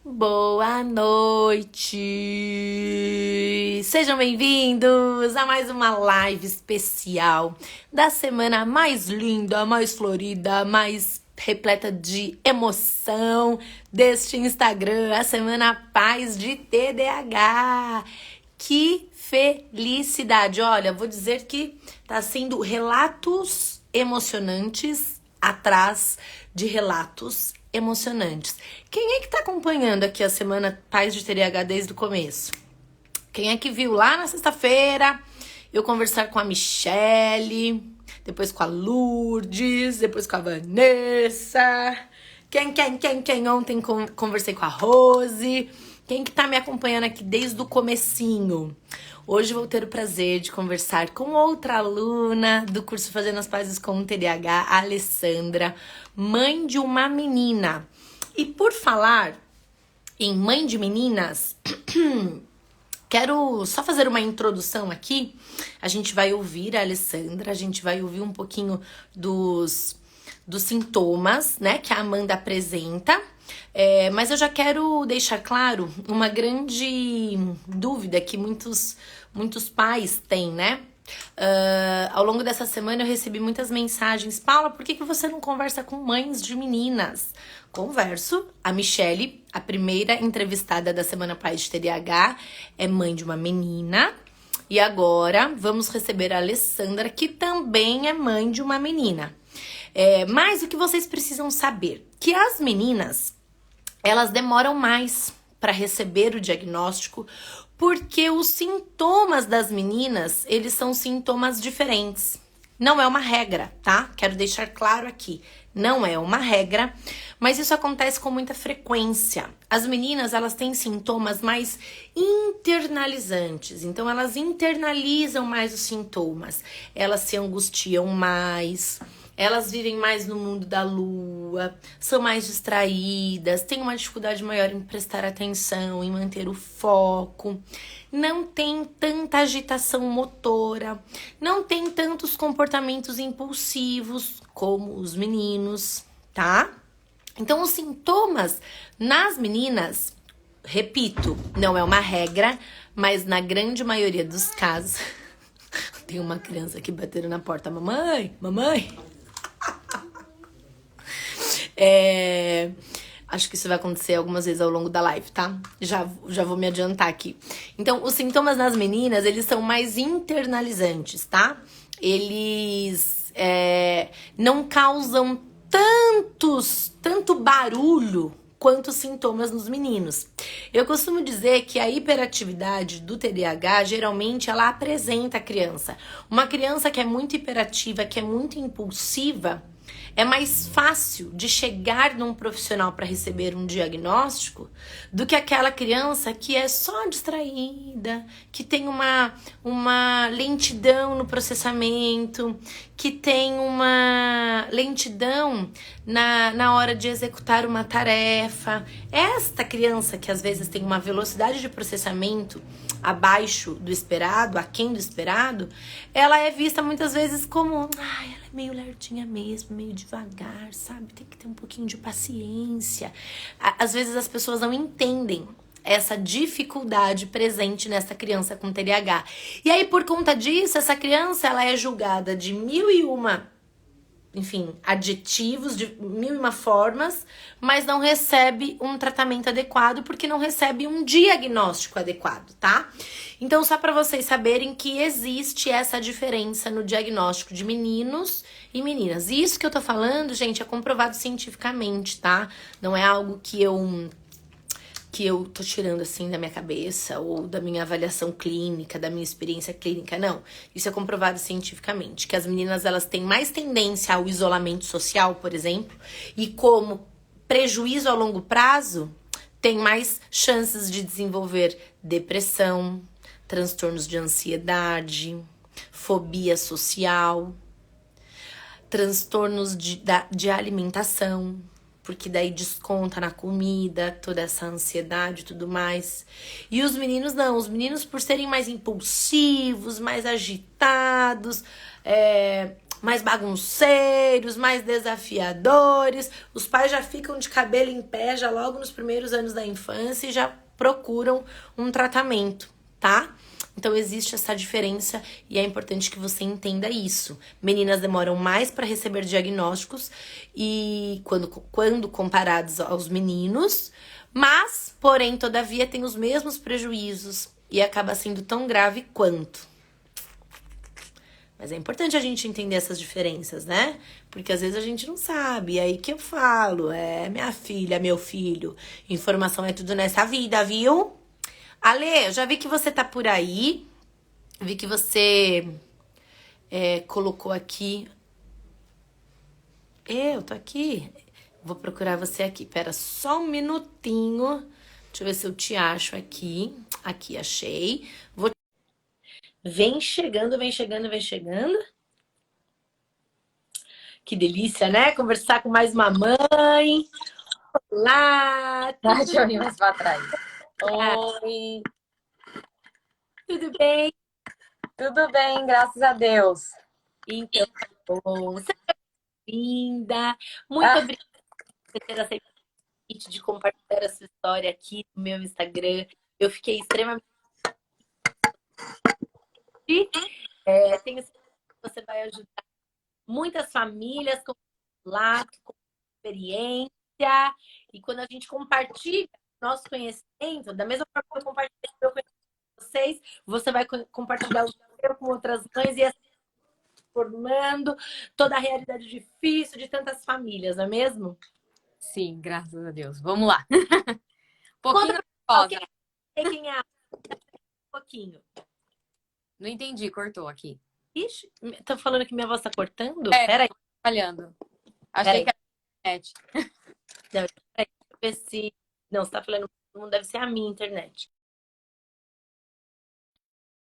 Boa noite! Sejam bem-vindos a mais uma live especial da semana mais linda, mais florida, mais repleta de emoção deste Instagram, a Semana Paz de TDAH. Que felicidade! Olha, vou dizer que tá sendo relatos emocionantes atrás de relatos emocionantes. Quem é que tá acompanhando aqui a Semana Paz de TDAH desde o começo? Quem é que viu lá na sexta-feira eu conversar com a Michelle, depois com a Lourdes, depois com a Vanessa? Quem ontem conversei com a Rose? Quem que tá me acompanhando aqui desde o comecinho? Hoje vou ter o prazer de conversar com outra aluna do curso Fazendo as Pazes com o TDAH, a Alessandra, mãe de uma menina. E por falar em mãe de meninas, quero só fazer uma introdução aqui. A gente vai ouvir a Alessandra, a gente vai ouvir um pouquinho dos sintomas, né, que a Amanda apresenta. Mas eu já quero deixar claro uma grande dúvida que muitos pais têm, né? Ao longo dessa semana eu recebi muitas mensagens. Paula, por que você não conversa com mães de meninas? Converso. A Michelle, a primeira entrevistada da Semana Paz de TDAH, é mãe de uma menina. E agora vamos receber a Alessandra, que também é mãe de uma menina. Mas o que vocês precisam saber? Que as meninas, elas demoram mais para receber o diagnóstico, porque os sintomas das meninas, eles são sintomas diferentes. Não é uma regra, tá? Quero deixar claro aqui. Não é uma regra, mas isso acontece com muita frequência. As meninas, elas têm sintomas mais internalizantes. Então, elas internalizam mais os sintomas. Elas se angustiam mais. Elas vivem mais no mundo da lua, são mais distraídas, têm uma dificuldade maior em prestar atenção, em manter o foco, não tem tanta agitação motora, não tem tantos comportamentos impulsivos como os meninos, tá? Então, os sintomas nas meninas, repito, não é uma regra, mas na grande maioria dos casos, tem uma criança aqui batendo na porta, mamãe. Acho que isso vai acontecer algumas vezes ao longo da live, tá? Já vou me adiantar aqui. Então, os sintomas nas meninas, eles são mais internalizantes, tá? Eles não causam tanto barulho quanto os sintomas nos meninos. Eu costumo dizer que a hiperatividade do TDAH, geralmente, ela apresenta a criança. Uma criança que é muito hiperativa, que é muito impulsiva, é mais fácil de chegar num profissional para receber um diagnóstico do que aquela criança que é só distraída, que tem uma lentidão no processamento, que tem uma lentidão na hora de executar uma tarefa. Esta criança que às vezes tem uma velocidade de processamento abaixo do esperado, aquém do esperado, ela é vista muitas vezes como, ela é meio lerdinha mesmo, meio devagar, sabe? Tem que ter um pouquinho de paciência. Às vezes as pessoas não entendem essa dificuldade presente nessa criança com TDAH. E aí, por conta disso, essa criança, ela é julgada de adjetivos, de mil e uma formas, mas não recebe um tratamento adequado porque não recebe um diagnóstico adequado, tá? Então, só para vocês saberem que existe essa diferença no diagnóstico de meninos e meninas. E isso que eu tô falando, gente, é comprovado cientificamente, tá? Não é algo que eu tô tirando assim da minha cabeça ou da minha avaliação clínica, da minha experiência clínica, não. Isso é comprovado cientificamente, que as meninas, elas têm mais tendência ao isolamento social, por exemplo, e como prejuízo a longo prazo, tem mais chances de desenvolver depressão, transtornos de ansiedade, fobia social, transtornos de alimentação, porque daí desconta na comida, toda essa ansiedade e tudo mais. E os meninos não, os meninos por serem mais impulsivos, mais agitados, mais bagunceiros, mais desafiadores. Os pais já ficam de cabelo em pé já logo nos primeiros anos da infância e já procuram um tratamento, tá? Então existe essa diferença e é importante que você entenda isso. Meninas demoram mais para receber diagnósticos e quando comparados aos meninos, mas, porém, todavia tem os mesmos prejuízos e acaba sendo tão grave quanto. Mas é importante a gente entender essas diferenças, né? Porque às vezes a gente não sabe. E aí que eu falo, minha filha, meu filho, informação é tudo nessa vida, viu? Ale, eu já vi que você tá por aí. Vi que você colocou aqui. Eu tô aqui. Vou procurar você aqui. Pera só um minutinho. Deixa eu ver se eu te acho aqui. Aqui, achei. Vem chegando, vem chegando, vem chegando. Que delícia, né? Conversar com mais uma mãe. Olá, Deixa eu ir mais pra trás. Oi, tudo bem? tudo bem, graças a Deus. Então, tá bom. Você é linda. Muito Ah, obrigada por ter aceitado o convite de compartilhar a sua história aqui no meu Instagram. Eu fiquei extremamente. Tenho certeza que você vai ajudar muitas famílias com relato, com experiência. E quando a gente compartilha nosso conhecimento, da mesma forma que eu compartilho meu conhecimento com vocês, você vai compartilhar o seu com outras mães e assim formando toda a realidade difícil de tantas famílias, não é mesmo? sim, graças a Deus. Vamos lá. Conta Pouquinho pra nervosa. quem é um pouquinho. Não entendi, cortou aqui. Ixi, estão falando que minha voz tá cortando? É, Peraí, falhando. Achei peraí. que era internet. Não, peraí, deixa eu ver se. Não, você tá falando que todo mundo deve ser a minha internet.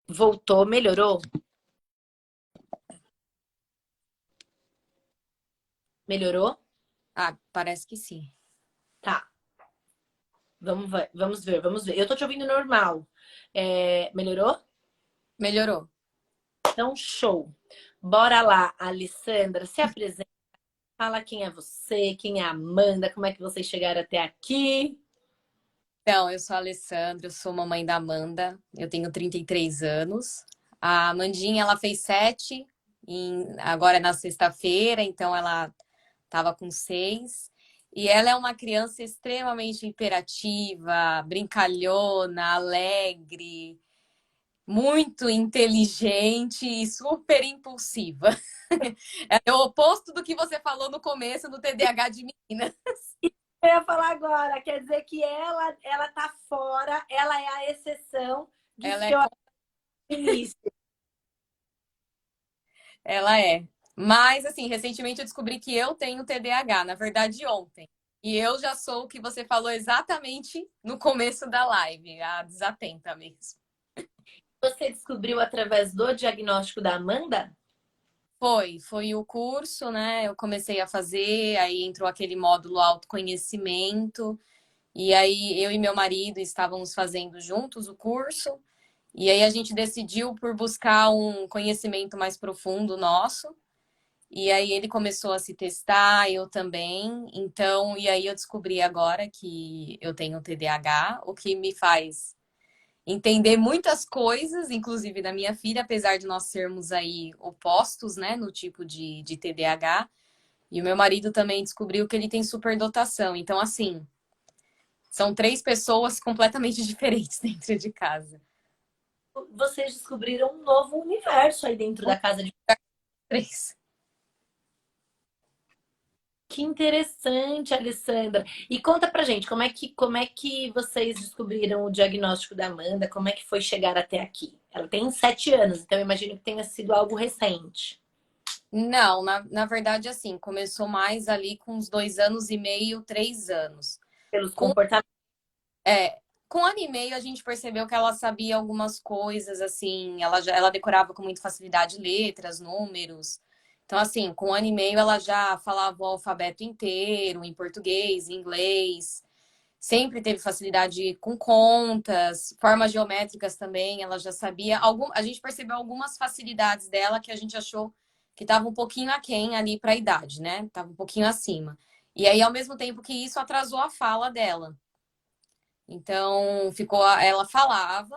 Voltou, melhorou? Melhorou? Ah, parece que sim. Tá. Vamos ver, vamos ver, vamos ver. Eu tô te ouvindo normal. Melhorou? Melhorou. Então, show. Bora lá, Alessandra, se apresenta, fala quem é você, quem é a Amanda, como é que vocês chegaram até aqui. Então, eu sou a Alessandra, eu sou mamãe da Amanda, eu tenho 33 anos. A Amandinha, ela fez 7, agora é na sexta-feira, então ela estava com 6. E ela é uma criança extremamente imperativa, brincalhona, alegre, muito inteligente e super impulsiva. É o oposto do que você falou no começo do TDAH de menina. Eu ia falar agora, quer dizer que ela tá fora, ela é a exceção disso Ela que é, eu falei no início. ela é. Mas, assim, recentemente eu descobri que eu tenho TDAH, na verdade, ontem. E eu já sou o que você falou exatamente no começo da live, a desatenta mesmo. Você descobriu através do diagnóstico da Amanda? Foi o curso, né? Eu comecei a fazer, aí entrou aquele módulo autoconhecimento, e aí eu e meu marido estávamos fazendo juntos o curso, e aí a gente decidiu por buscar um conhecimento mais profundo nosso, e aí ele começou a se testar, eu também, então, e aí eu descobri agora que eu tenho TDAH, o que me faz entender muitas coisas, inclusive da minha filha, apesar de nós sermos aí opostos, né, no tipo de TDAH. E o meu marido também descobriu que ele tem superdotação. Então, assim, são 3 pessoas completamente diferentes dentro de casa. Vocês descobriram um novo universo aí dentro da casa de. 3. Que interessante, Alessandra. E conta pra gente, como é que vocês descobriram o diagnóstico da Amanda? Como é que foi chegar até aqui? Ela tem 7 anos, então eu imagino que tenha sido algo recente. Não, na verdade, assim, começou mais ali com uns 2 anos e meio, 3 anos. Pelos Com, comportamentos. é, com 1 ano e meio, a gente percebeu que ela sabia algumas coisas, assim, ela decorava com muita facilidade letras, números. Então, assim, com 1 ano e meio, ela já falava o alfabeto inteiro, em português, em inglês. Sempre teve facilidade com contas, formas geométricas também, ela já sabia. A gente percebeu algumas facilidades dela que a gente achou que estava um pouquinho aquém ali para a idade, né? Tava um pouquinho acima. E aí, ao mesmo tempo que isso atrasou a fala dela. Então, ela falava,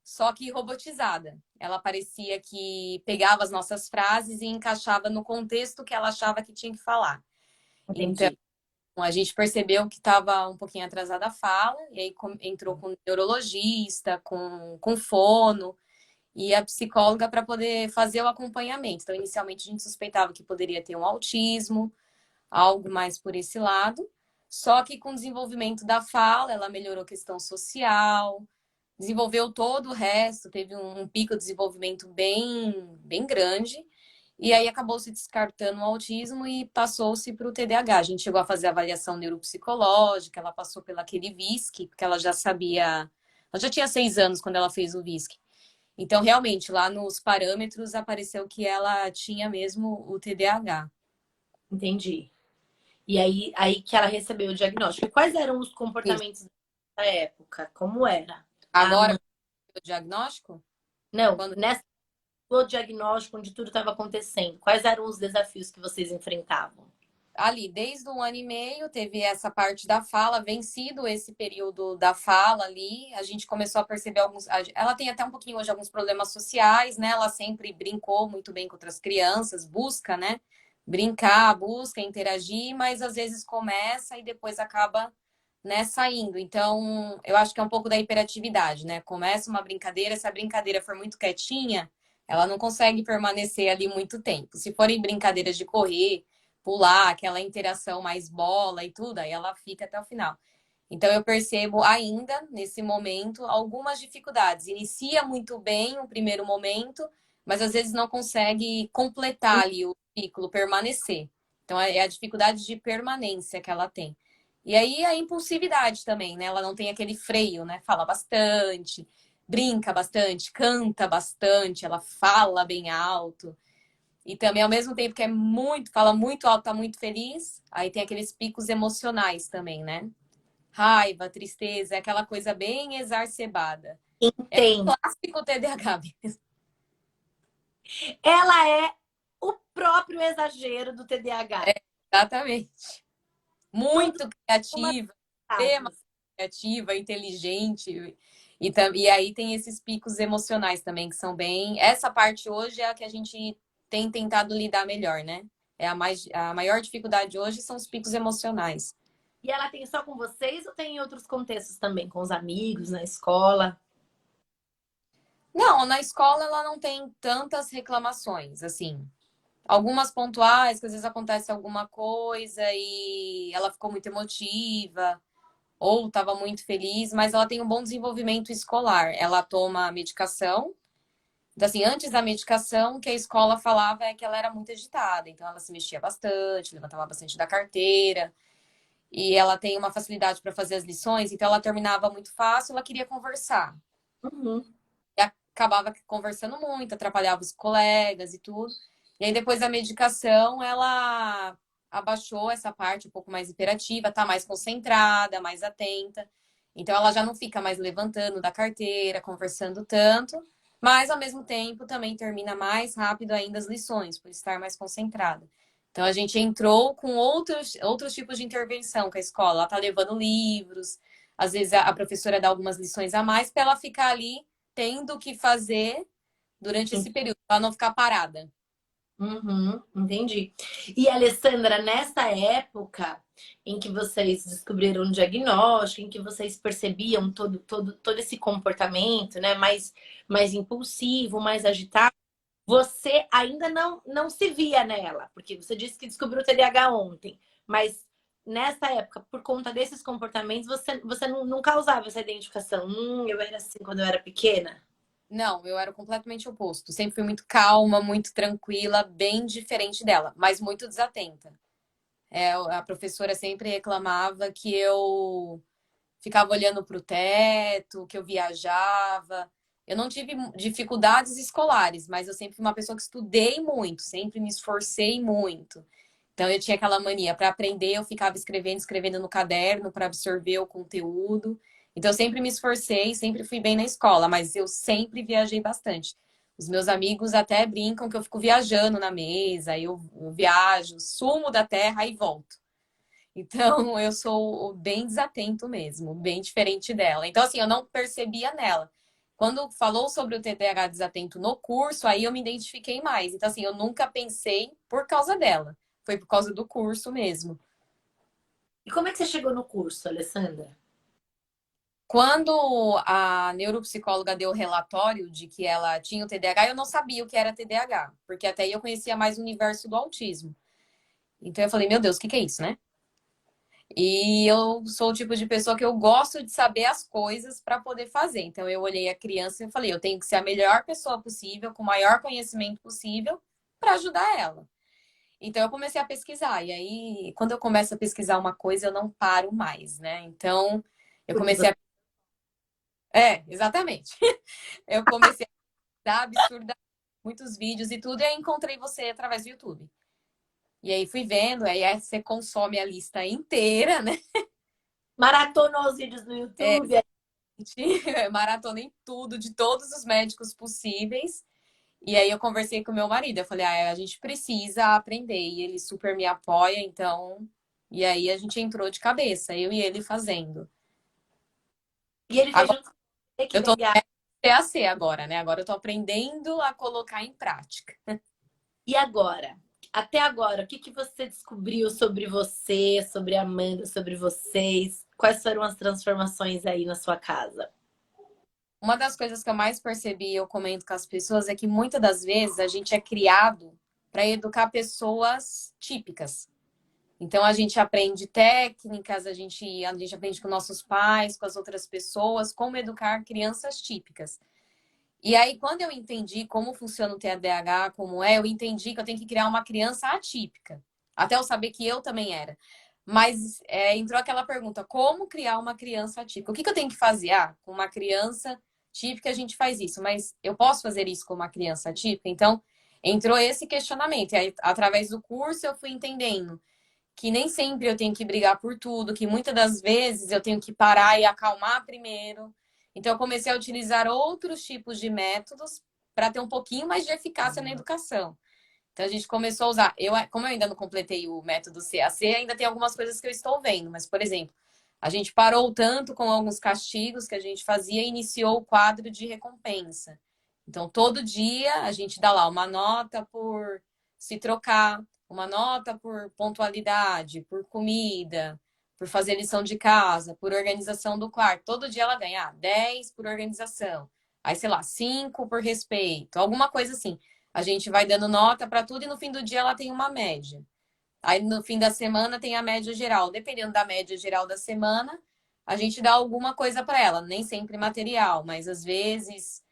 só que robotizada. Ela parecia que pegava as nossas frases e encaixava no contexto que ela achava que tinha que falar. Então, Entendi. a gente percebeu que estava um pouquinho atrasada a fala, e aí entrou com neurologista, com fono e a psicóloga para poder fazer o acompanhamento. Então, inicialmente, a gente suspeitava que poderia ter um autismo, algo mais por esse lado. Só que com o desenvolvimento da fala, ela melhorou a questão social, desenvolveu todo o resto, teve um pico de desenvolvimento bem grande. E aí acabou se descartando o autismo e passou-se para o TDAH. A gente chegou a fazer avaliação neuropsicológica, ela passou pelo aquele VISC, porque ela já sabia. Ela já tinha 6 anos quando ela fez o VISC. Então, realmente, lá nos parâmetros apareceu que ela tinha mesmo o TDAH. Entendi. E aí que ela recebeu o diagnóstico. E quais eram os Isso. comportamentos da época? Como era? A Agora, mãe... o diagnóstico? Não, Quando nessa o diagnóstico onde tudo estava acontecendo, quais eram os desafios que vocês enfrentavam? ali, desde 1 ano e meio, teve essa parte da fala, vencido esse período da fala ali, a gente começou a perceber alguns. Ela tem até um pouquinho hoje alguns problemas sociais, né? Ela sempre brincou muito bem com outras crianças, busca, né? Brincar, busca interagir, mas às vezes começa e depois acaba, né, saindo. Então, eu acho que é um pouco da hiperatividade, né? Começa uma brincadeira, se a brincadeira for muito quietinha, ela não consegue permanecer ali muito tempo. Se forem brincadeiras de correr, pular, aquela interação mais bola e tudo, aí ela fica até o final. Então eu percebo ainda nesse momento algumas dificuldades. Inicia muito bem o primeiro momento, mas às vezes não consegue completar ali o ciclo, permanecer. Então é a dificuldade de permanência que ela tem. E aí a impulsividade também, né? Ela não tem aquele freio, né? Fala bastante, brinca bastante, canta bastante, ela fala bem alto. E também, ao mesmo tempo que é muito, fala muito alto, tá muito feliz, aí tem aqueles picos emocionais também, né? Raiva, tristeza, é aquela coisa bem exacerbada. É o Entendo. clássico TDAH mesmo. Ela é o próprio exagero do TDAH. Exatamente. Todos Muito uma criativa, extremamente dados. criativa, inteligente. E aí tem esses picos emocionais também, que são bem. Essa parte hoje é a que a gente tem tentado lidar melhor, né? A maior dificuldade hoje são os picos emocionais. E ela tem só com vocês ou tem em outros contextos também, com os amigos, na escola? Não, na escola ela não tem tantas reclamações, assim. Algumas pontuais, que às vezes acontece alguma coisa e ela ficou muito emotiva ou estava muito feliz, mas ela tem um bom desenvolvimento escolar. Ela toma medicação. Então, assim, antes da medicação, o que a escola falava é que ela era muito agitada. Então, ela se mexia bastante, levantava bastante da carteira. E ela tem uma facilidade para fazer as lições, então ela terminava muito fácil, ela queria conversar. Uhum. E acabava conversando muito, atrapalhava os colegas e tudo. E aí, depois da medicação, ela abaixou essa parte um pouco mais hiperativa, tá mais concentrada, mais atenta. Então, ela já não fica mais levantando da carteira, conversando tanto, mas ao mesmo tempo também termina mais rápido ainda as lições, por estar mais concentrada. Então, a gente entrou com outros tipos de intervenção com a escola. Ela tá levando livros, às vezes a professora dá algumas lições a mais para ela ficar ali tendo que fazer durante esse período, para não ficar parada. Uhum, entendi. E Alessandra, nessa época em que vocês descobriram o diagnóstico, em que vocês percebiam todo esse comportamento, né, mais impulsivo, mais agitado, você ainda não se via nela, porque você disse que descobriu o TDAH ontem, mas nessa época, por conta desses comportamentos, você não causava essa identificação. Eu era assim quando eu era pequena. Não, eu era completamente oposto. Sempre fui muito calma, muito tranquila, bem diferente dela, mas muito desatenta. A professora sempre reclamava que eu ficava olhando para o teto, que eu viajava. Eu não tive dificuldades escolares, mas eu sempre fui uma pessoa que estudei muito, sempre me esforcei muito. Então eu tinha aquela mania para aprender, eu ficava escrevendo no caderno para absorver o conteúdo. Então eu sempre me esforcei, sempre fui bem na escola, mas eu sempre viajei bastante. Os meus amigos até brincam que eu fico viajando na mesa, eu viajo, sumo da terra e volto. Então, eu sou bem desatento mesmo, bem diferente dela. Então, assim, eu não percebia nela. Quando falou sobre o TDAH desatento no curso, aí eu me identifiquei mais. Então, assim, eu nunca pensei por causa dela. Foi por causa do curso mesmo. E como é que você chegou no curso, Alessandra? Quando a neuropsicóloga deu o relatório de que ela tinha o TDAH, eu não sabia o que era TDAH, porque até aí eu conhecia mais o universo do autismo. Então eu falei, meu Deus, o que que é isso, né? E eu sou o tipo de pessoa que eu gosto de saber as coisas para poder fazer. Então eu olhei a criança e falei, eu tenho que ser a melhor pessoa possível, com o maior conhecimento possível, para ajudar ela. Então eu comecei a pesquisar. E aí, quando eu começo a pesquisar uma coisa, eu não paro mais, né? Então eu Porque comecei você... a. Exatamente. Eu comecei a dar absurda muitos vídeos e tudo, e aí encontrei você através do YouTube. E aí fui vendo, aí você consome a lista inteira, né? maratonou os vídeos no É, YouTube. maratona em tudo, de todos os médicos possíveis. E aí eu conversei com o meu marido, eu falei, a gente precisa aprender. E ele super me apoia, então. E aí a gente entrou de cabeça, eu e ele fazendo. E ele fez Agora junto com você, que eu tô no legal. PAC agora, né? Agora eu tô aprendendo a colocar em prática. E agora? Até agora, o que que você descobriu sobre você, sobre a Amanda, sobre vocês? Quais foram as transformações aí na sua casa? Uma das coisas que eu mais percebi, eu comento com as pessoas, é que muitas das vezes a gente é criado para educar pessoas típicas. Então a gente aprende técnicas, a gente aprende com nossos pais, com as outras pessoas, como educar crianças típicas. E aí, quando eu entendi como funciona o TDAH, como é, eu entendi que eu tenho que criar uma criança atípica. Até eu saber que eu também era. Mas entrou aquela pergunta: como criar uma criança atípica? O que eu tenho que fazer? Ah, com uma criança típica a gente faz isso, mas eu posso fazer isso com uma criança atípica? Então, entrou esse questionamento. E aí, através do curso, eu fui entendendo que nem sempre eu tenho que brigar por tudo, que muitas das vezes eu tenho que parar e acalmar primeiro. Então, eu comecei a utilizar outros tipos de métodos para ter um pouquinho mais de eficácia na educação. Então, a gente começou a usar. Como eu ainda não completei o método CAC, ainda tem algumas coisas que eu estou vendo, mas, por exemplo, a gente parou tanto com alguns castigos que a gente fazia e iniciou o quadro de recompensa. Então, todo dia a gente dá lá uma nota por se trocar, uma nota por pontualidade, por comida, por fazer lição de casa, por organização do quarto. Todo dia ela ganha 10 por organização. Aí, sei lá, 5 por respeito, alguma coisa assim. A gente vai dando nota para tudo e no fim do dia ela tem uma média. Aí no fim da semana tem a média geral. Dependendo da média geral da semana, a gente dá alguma coisa para ela. Nem sempre material, mas às vezes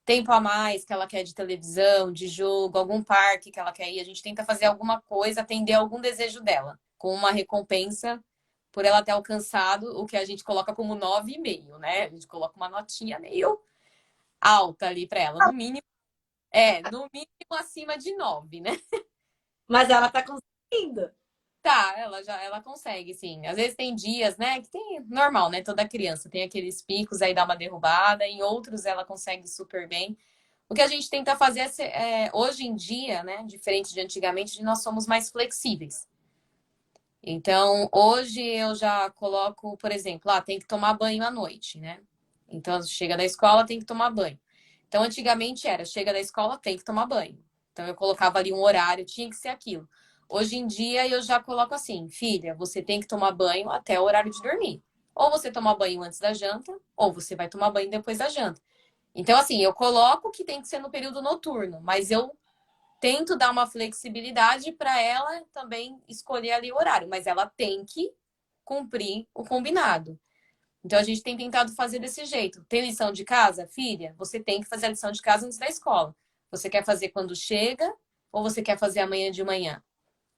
tempo a mais que ela quer de televisão, de jogo, algum parque que ela quer ir. A gente tenta fazer alguma coisa, atender algum desejo dela, com uma recompensa por ela ter alcançado o que a gente coloca como 9,5, né? A gente coloca uma notinha meio alta ali para ela, no mínimo acima de 9, né? Mas ela tá conseguindo. Tá, ela consegue, sim. Às vezes tem dias, né, que tem normal, né? Toda criança tem aqueles picos aí dá uma derrubada, em outros ela consegue super bem. O que a gente tenta fazer hoje em dia, né, diferente de antigamente, nós somos mais flexíveis. Então, hoje eu já coloco, por exemplo, tem que tomar banho à noite, né? Então, chega da escola, tem que tomar banho. Então, antigamente era, chega da escola, tem que tomar banho. Então, eu colocava ali um horário, tinha que ser aquilo. Hoje em dia, eu já coloco assim, filha, você tem que tomar banho até o horário de dormir. Ou você toma banho antes da janta, ou você vai tomar banho depois da janta. Então, assim, eu coloco que tem que ser no período noturno, mas eu tento dar uma flexibilidade para ela também escolher ali o horário, mas ela tem que cumprir o combinado. Então a gente tem tentado fazer desse jeito. Tem lição de casa? Filha, você tem que fazer a lição de casa antes da escola. Você quer fazer quando chega ou você quer fazer amanhã de manhã?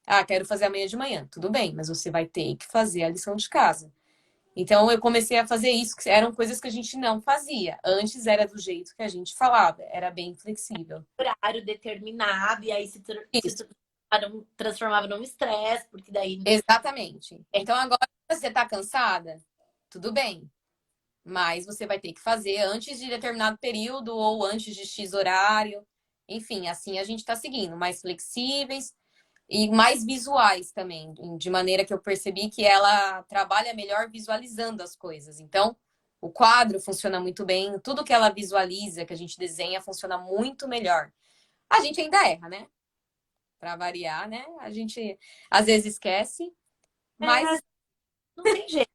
Ah, quero fazer amanhã de manhã. Tudo bem, mas você vai ter que fazer a lição de casa. Então eu comecei a fazer isso, que eram coisas que a gente não fazia. Antes era do jeito que a gente falava, era bem flexível. Horário determinado, e aí se Isso. transformava num estresse, porque daí Exatamente. é Então agora você está cansada? Tudo bem. mas você vai ter que fazer antes de determinado período ou antes de X horário. Enfim, assim a gente está seguindo, mais flexíveis e mais visuais também, de maneira que eu percebi que ela trabalha melhor visualizando as coisas. Então, o quadro funciona muito bem, tudo que ela visualiza, que a gente desenha, funciona muito melhor. A gente ainda erra, né? Para variar, né? A gente às vezes esquece, É, mas não tem jeito,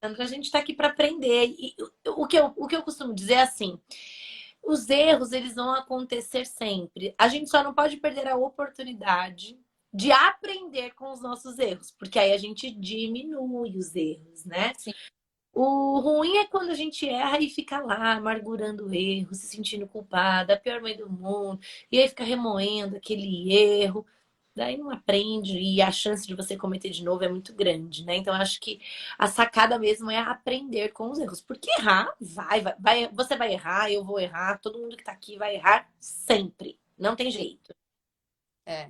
Sandra, a gente tá aqui para aprender. E o que eu costumo dizer é assim, os erros, eles vão acontecer sempre. A gente só não pode perder a oportunidade de aprender com os nossos erros, porque aí a gente diminui os erros, né? sim, O ruim é quando a gente erra e fica lá, amargurando o erro, se sentindo culpada, a pior mãe do mundo, e aí fica remoendo aquele erro. Daí não aprende e a chance de você cometer de novo é muito grande, né? Então, eu acho que a sacada mesmo é aprender com os erros. Porque errar, você vai errar, eu vou errar, todo mundo que tá aqui vai errar sempre. Não tem sim, jeito. é.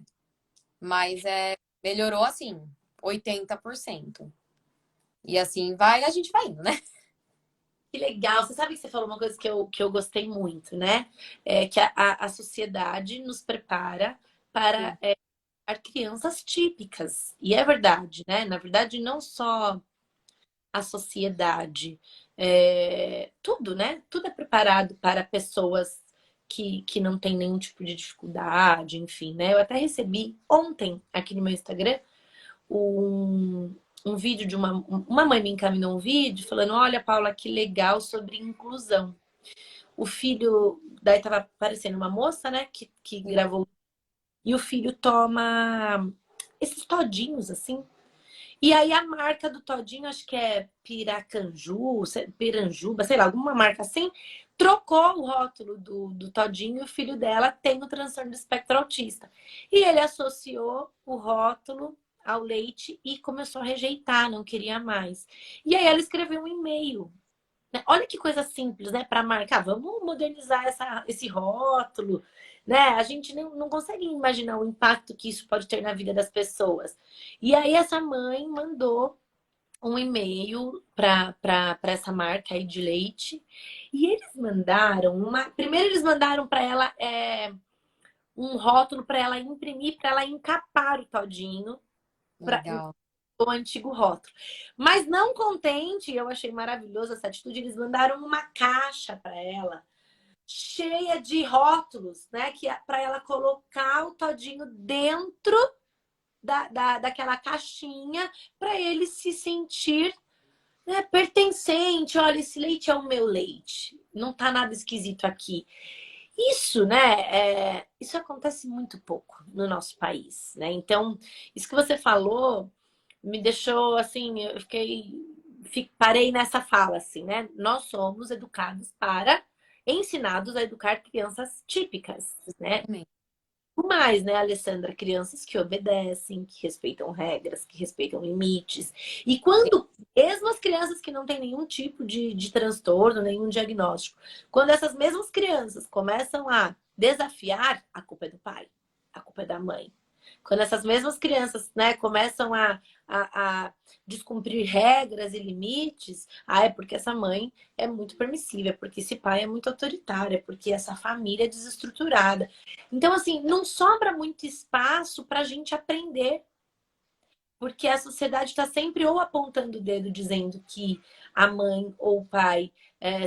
Mas melhorou assim, 80%. E assim vai, a gente vai indo, né? Que legal. Você sabe que você falou uma coisa que eu gostei muito, né? É que a sociedade nos prepara para Sim, crianças típicas. E é verdade, né? Na verdade, não só a sociedade, tudo, né? Tudo é preparado para pessoas que não têm nenhum tipo de dificuldade, enfim, né? Eu até recebi ontem aqui no meu Instagram um, um vídeo de uma mãe me encaminhou um vídeo falando: Olha, Paula, que legal sobre inclusão. O filho, daí tava aparecendo uma moça, né, que sim. gravou, e o filho toma esses todinhos assim. E aí a marca do todinho, acho que é Piracanju, Piranjuba, sei lá, alguma marca assim, trocou o rótulo do todinho e o filho dela tem o transtorno do espectro autista. E ele associou o rótulo ao leite e começou a rejeitar, não queria mais. E aí ela escreveu um e-mail, né? Olha que coisa simples, né? Para marcar, vamos modernizar esse rótulo, né? A gente não consegue imaginar o impacto que isso pode ter na vida das pessoas. E aí essa mãe mandou um e-mail para essa marca aí de leite e eles mandaram uma. Primeiro eles mandaram para ela um rótulo para ela imprimir, para ela encapar o todinho Legal. o antigo rótulo. Mas não contente, eu achei maravilhosa essa atitude, eles mandaram uma caixa para ela, cheia de rótulos, né? Que para ela colocar o todinho dentro daquela caixinha para ele se sentir, né, pertencente. Olha, esse leite é o meu leite. Não tá nada esquisito aqui. Isso, né? Isso acontece muito pouco no nosso país, né? Então, isso que você falou me deixou assim, eu parei nessa fala assim, né? Nós somos educados para ensinados a educar crianças típicas, né? Exatamente. Mais, né, Alessandra? Crianças que obedecem, que respeitam regras, que respeitam limites. E Sim, quando, mesmo as crianças que não têm nenhum tipo de transtorno, nenhum diagnóstico, quando essas mesmas crianças começam a desafiar, a culpa é do pai, a culpa é da mãe. Quando essas mesmas crianças, né, começam a descumprir regras e limites, é porque essa mãe é muito permissiva, é porque esse pai é muito autoritário, é porque essa família é desestruturada. Então, assim, não sobra muito espaço para a gente aprender, porque a sociedade está sempre ou apontando o dedo dizendo que a mãe ou o pai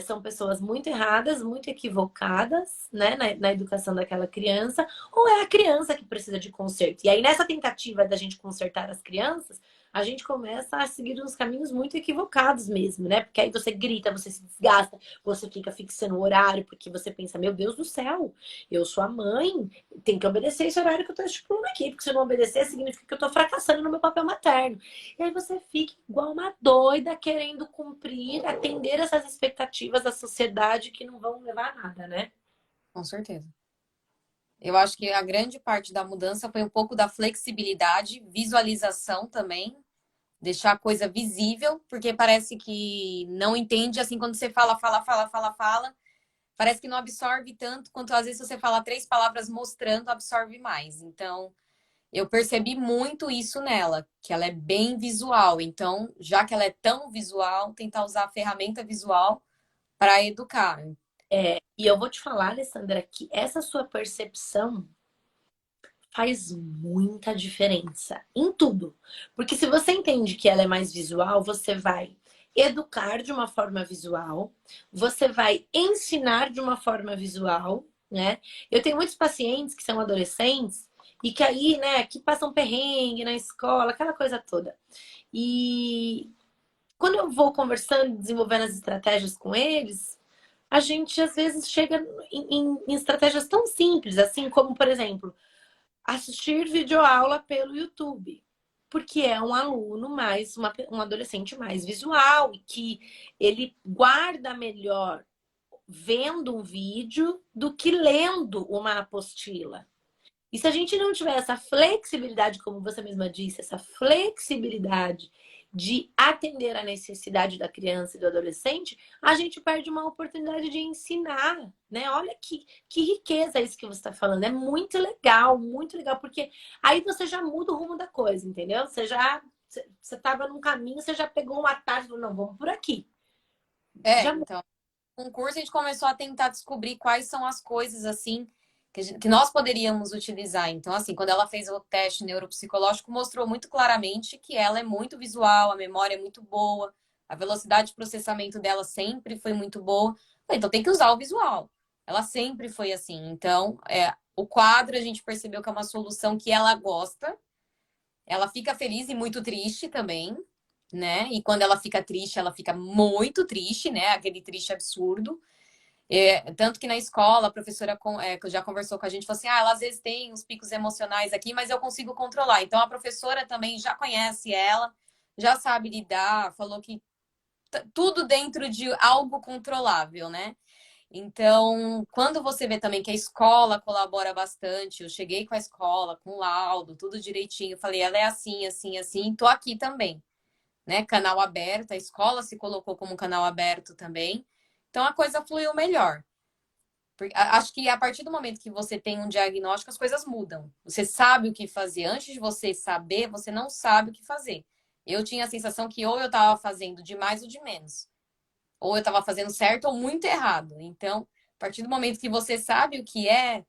são pessoas muito erradas, muito equivocadas, né, na educação daquela criança, ou é a criança que precisa de conserto. E aí, nessa tentativa da gente consertar as crianças, a gente começa a seguir uns caminhos muito equivocados mesmo, né? Porque aí você grita, você se desgasta, você fica fixando o horário, porque você pensa, meu Deus do céu, eu sou a mãe, tem que obedecer esse horário que eu tô estipulando aqui, porque se eu não obedecer, significa que eu tô fracassando no meu papel materno. E aí você fica igual uma doida querendo cumprir, atender essas expectativas da sociedade que não vão levar a nada, né? com certeza. Eu acho que a grande parte da mudança foi um pouco da flexibilidade, visualização também, deixar a coisa visível, porque parece que não entende assim quando você fala, fala, fala, fala, fala. Parece que não absorve tanto quanto às vezes você fala três palavras mostrando, absorve mais. Então, eu percebi muito isso nela, que ela é bem visual. Então, já que ela é tão visual, tentar usar a ferramenta visual para educar. E eu vou te falar, Alessandra, que essa sua percepção faz muita diferença em tudo. Porque se você entende que ela é mais visual, você vai educar de uma forma visual, você vai ensinar de uma forma visual, né? Eu tenho muitos pacientes que são adolescentes e que aí, né, que passam perrengue na escola, aquela coisa toda. E quando eu vou conversando, desenvolvendo as estratégias com eles, a gente às vezes chega em estratégias tão simples, assim como, por exemplo, assistir videoaula pelo YouTube. Porque é um aluno mais, um adolescente mais visual e que ele guarda melhor vendo um vídeo do que lendo uma apostila. E se a gente não tiver essa flexibilidade, como você mesma disse, essa flexibilidade de atender a necessidade da criança e do adolescente, a gente perde uma oportunidade de ensinar, né? Olha que riqueza isso que você está falando. É muito legal, porque aí você já muda o rumo da coisa, entendeu? Você estava num caminho, você já pegou um atalho e falou, não, vamos por aqui. Já Então, com o curso a gente começou a tentar descobrir quais são as coisas assim que nós poderíamos utilizar. Então, assim, quando ela fez o teste neuropsicológico, mostrou muito claramente que ela é muito visual, a memória é muito boa, a velocidade de processamento dela sempre foi muito boa. Então, tem que usar o visual. Ela sempre foi assim. Então, o quadro a gente percebeu que é uma solução que ela gosta. Ela fica feliz e muito triste também, né? E quando ela fica triste, ela fica muito triste, né? Aquele triste absurdo. Tanto que na escola, a professora que já conversou com a gente, falou assim: ela às vezes tem uns picos emocionais aqui, mas eu consigo controlar. Então a professora também já conhece ela, já sabe lidar, falou que tudo dentro de algo controlável, né? Então, quando você vê também que a escola colabora bastante, eu cheguei com a escola, com laudo, tudo direitinho, falei, ela é assim, assim, assim, tô aqui também, né? Canal aberto, a escola se colocou como canal aberto também. Então a coisa fluiu melhor. Acho que a partir do momento que você tem um diagnóstico, as coisas mudam. Você sabe o que fazer. Antes de você saber, você não sabe o que fazer. Eu tinha a sensação que ou eu estava fazendo de mais ou de menos. Ou eu estava fazendo certo ou muito errado. Então, a partir do momento que você sabe o que é,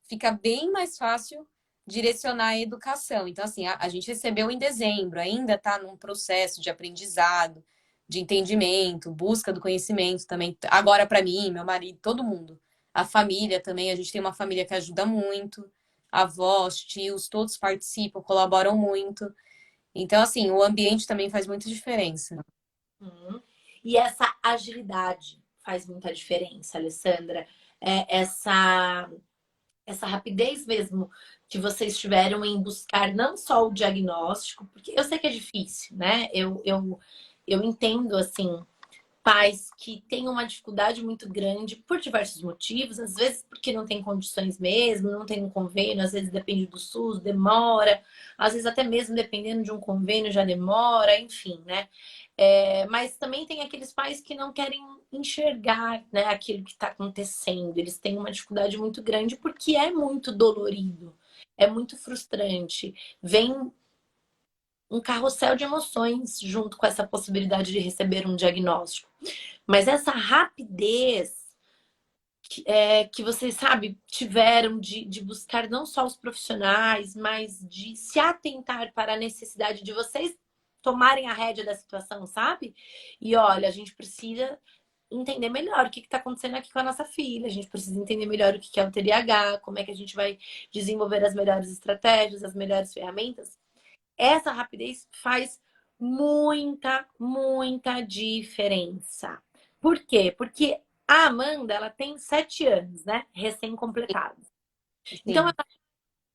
fica bem mais fácil direcionar a educação. Então, assim, a gente recebeu em dezembro, ainda está num processo de aprendizado, de entendimento, busca do conhecimento também. Agora, para mim, meu marido, todo mundo. A família também, a gente tem uma família que ajuda muito. Avós, tios, todos participam, colaboram muito. Então, assim, o ambiente também faz muita diferença. Uhum. E essa agilidade faz muita diferença, Alessandra. Essa rapidez mesmo que vocês tiveram em buscar não só o diagnóstico, porque eu sei que é difícil, né? Eu entendo, assim, pais que têm uma dificuldade muito grande por diversos motivos, às vezes porque não tem condições mesmo, não tem um convênio, às vezes depende do SUS, demora, às vezes até mesmo dependendo de um convênio já demora, enfim, né? Mas também tem aqueles pais que não querem enxergar, né, aquilo que está acontecendo. Eles têm uma dificuldade muito grande porque é muito dolorido, é muito frustrante. Vem um carrossel de emoções junto com essa possibilidade de receber um diagnóstico. Mas essa rapidez que vocês, sabe, tiveram de buscar não só os profissionais, mas de se atentar para a necessidade de vocês tomarem a rédea da situação, sabe? E olha, a gente precisa entender melhor o que está acontecendo aqui com a nossa filha, a gente precisa entender melhor o que é o TDAH, como é que a gente vai desenvolver as melhores estratégias, as melhores ferramentas. Essa rapidez faz muita diferença. Por quê? Porque a Amanda, ela tem 7 anos, né? Recém-completados. Então, ela Sim. tá em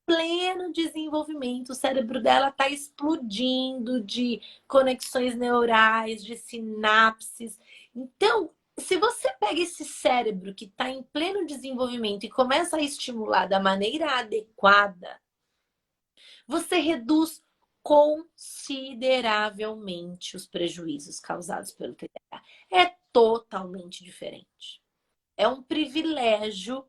pleno desenvolvimento, o cérebro dela está explodindo de conexões neurais, de sinapses. Então, se você pega esse cérebro que está em pleno desenvolvimento e começa a estimular da maneira adequada, você reduz consideravelmente os prejuízos causados pelo TDAH. É totalmente diferente. É um privilégio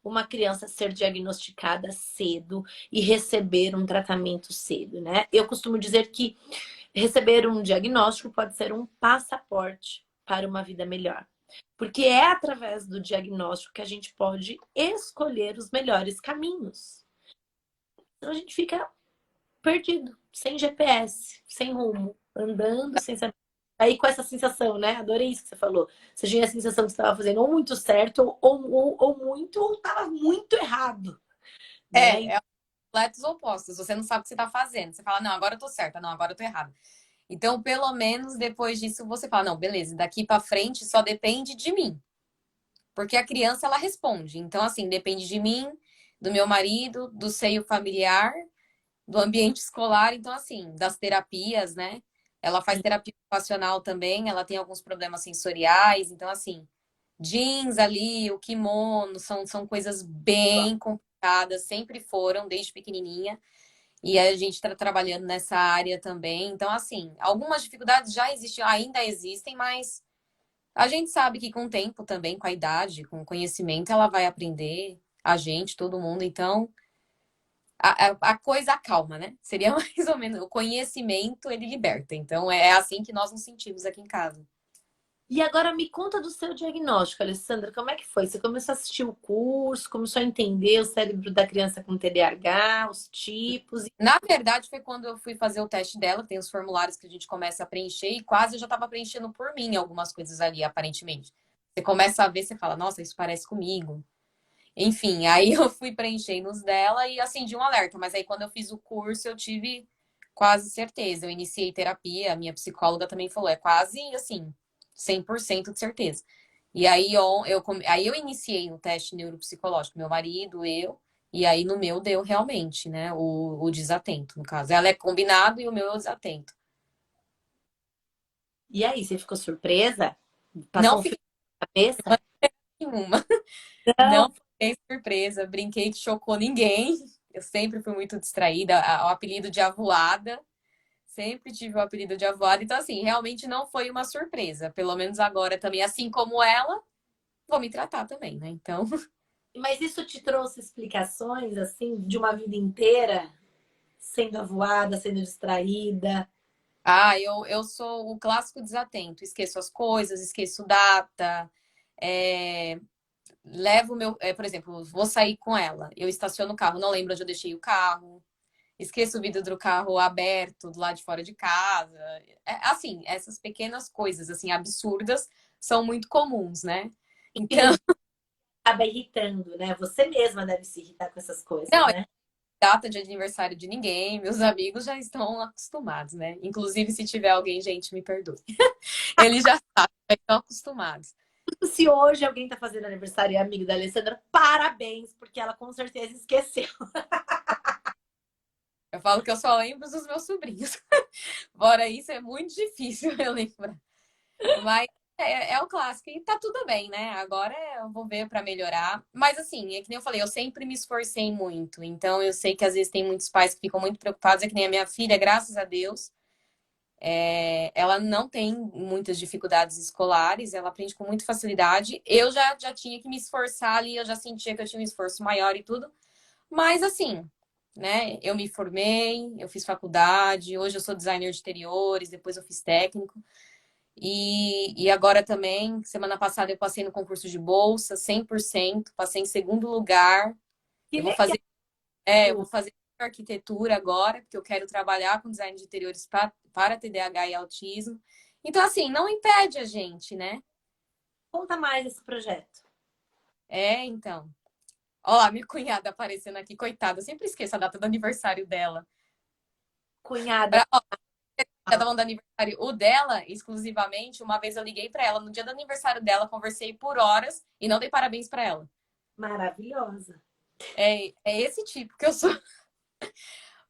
uma criança ser diagnosticada cedo e receber um tratamento cedo, né? Eu costumo dizer que receber um diagnóstico pode ser um passaporte para uma vida melhor. Porque é através do diagnóstico que a gente pode escolher os melhores caminhos. Então a gente fica perdido, sem GPS, sem rumo, andando sem saber. Aí com essa sensação, né? Adorei isso que você falou. Você tinha a sensação que você estava fazendo ou muito certo, ou muito, ou estava muito errado, né? É completos opostos. Você não sabe o que você está fazendo. Você fala, não, agora eu tô certa, não, agora eu tô errada. Então, pelo menos depois disso, você fala, não, beleza, daqui para frente só depende de mim. Porque a criança, ela responde. Então, assim, depende de mim, do meu marido, do seio familiar, do ambiente escolar. Então, assim, das terapias, né? Ela faz terapia ocupacional também, ela tem alguns problemas sensoriais. Então, assim, jeans ali, o kimono, são coisas bem complicadas, sempre foram, desde pequenininha. E a gente está trabalhando nessa área também. Então, assim, algumas dificuldades já existiam, ainda existem, mas a gente sabe que com o tempo também, com a idade, com o conhecimento, ela vai aprender, a gente, todo mundo. Então, a coisa acalma, né? Seria mais ou menos, o conhecimento, ele liberta. Então, é assim que nós nos sentimos aqui em casa. E agora me conta do seu diagnóstico, Alessandra. Como é que foi? Você começou a assistir o curso, começou a entender o cérebro da criança com TDAH, os tipos. Na verdade, foi quando eu fui fazer o teste dela, tem os formulários que a gente começa a preencher, e quase eu já estava preenchendo por mim algumas coisas ali, aparentemente. Você começa a ver, você fala, nossa, isso parece comigo. Enfim, aí eu fui preenchendo os dela e acendi um alerta, mas aí quando eu fiz o curso, eu tive quase certeza. Eu iniciei terapia, a minha psicóloga também falou, é quase assim, 100% de certeza. E aí aí eu iniciei o teste neuropsicológico, meu marido, eu, e aí no meu deu realmente, né, o desatento, no caso. Ela é combinado e o meu é o desatento. E aí, você ficou surpresa? Não Passou um fiquei fio na cabeça? nenhuma, não Não. fiquei surpresa, brinquei que chocou ninguém. Eu sempre fui muito distraída, o apelido de avoada. Sempre tive o apelido de avoada. Então, assim, realmente não foi uma surpresa. Pelo menos agora também, assim como ela, vou me tratar também, né? Então. Mas isso te trouxe explicações, assim, de uma vida inteira? Sendo avoada, sendo distraída? Ah, eu sou o clássico desatento. Esqueço as coisas, esqueço data. é, Levo o meu. Por exemplo, vou sair com ela. Eu estaciono o carro, não lembro onde eu deixei o carro. Esqueço o vidro do carro aberto do lado de fora de casa. Assim, essas pequenas coisas, assim, absurdas, são muito comuns, né? Então, E acaba irritando, né? Você mesma deve se irritar com essas coisas, não, né? data de aniversário de ninguém, meus amigos já estão acostumados, né? Inclusive, se tiver alguém, gente, me perdoe. Eles já sabem, já estão acostumados. Se hoje alguém tá fazendo aniversário e é amigo da Alessandra, parabéns, porque ela com certeza esqueceu. Eu falo que eu só lembro dos meus sobrinhos. Fora isso, é muito difícil eu lembrar. Mas é o clássico. E tá tudo bem, né? Agora eu vou ver pra melhorar. Mas assim, é que nem eu falei, eu sempre me esforcei muito. Então eu sei que às vezes tem muitos pais que ficam muito preocupados. É que nem a minha filha, graças a Deus, ela não tem muitas dificuldades escolares, ela aprende com muita facilidade. Eu já tinha que me esforçar ali, eu já sentia que eu tinha um esforço maior e tudo. Mas assim, né? Eu me formei, eu fiz faculdade, hoje eu sou designer de interiores, depois eu fiz técnico. E agora também, semana passada eu passei no concurso de bolsa, 100%, passei em segundo lugar. Que Eu vou legal! fazer, eu vou fazer arquitetura agora, porque eu quero trabalhar com design de interiores para TDAH e autismo. Então, assim, não impede a gente, né? Conta mais esse projeto. Então. Olha lá, minha cunhada aparecendo aqui, coitada, eu sempre esqueço a data do aniversário dela. Cunhada, Ó, já falando do aniversário, o dela, exclusivamente, uma vez eu liguei para ela, no dia do aniversário dela, conversei por horas e não dei parabéns para ela. maravilhosa. É esse tipo que eu sou.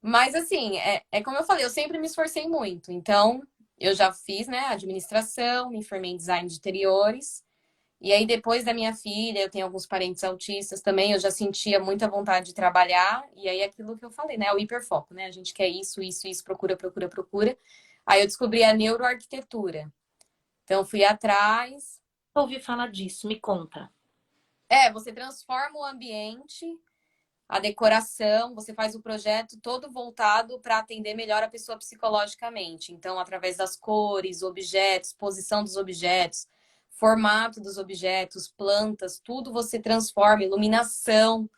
Mas, assim, é como eu falei, eu sempre me esforcei muito. Então, eu já fiz, né, administração, me formei em design de interiores. E aí, depois da minha filha, eu tenho alguns parentes autistas também, eu já sentia muita vontade de trabalhar. E aí, aquilo que eu falei, né, o hiperfoco, né? A gente quer isso, isso, isso, procura, procura, procura. Aí, eu descobri a neuroarquitetura. Então, fui atrás. Ouvi falar disso, me conta. Você transforma o ambiente, a decoração, você faz o projeto todo voltado para atender melhor a pessoa psicologicamente. Então, através das cores, objetos, posição dos objetos, formato dos objetos, plantas, tudo você transforma, iluminação,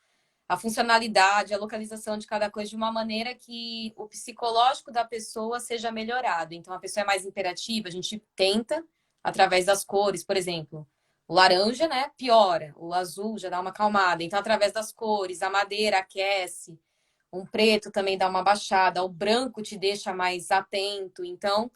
a funcionalidade, a localização de cada coisa de uma maneira que o psicológico da pessoa seja melhorado. Então, a pessoa é mais interativa, a gente tenta, através das cores, por exemplo. O laranja, né, piora. O azul já dá uma acalmada. Então, através das cores, a madeira aquece. Um preto também dá uma baixada. O branco te deixa mais atento. Então,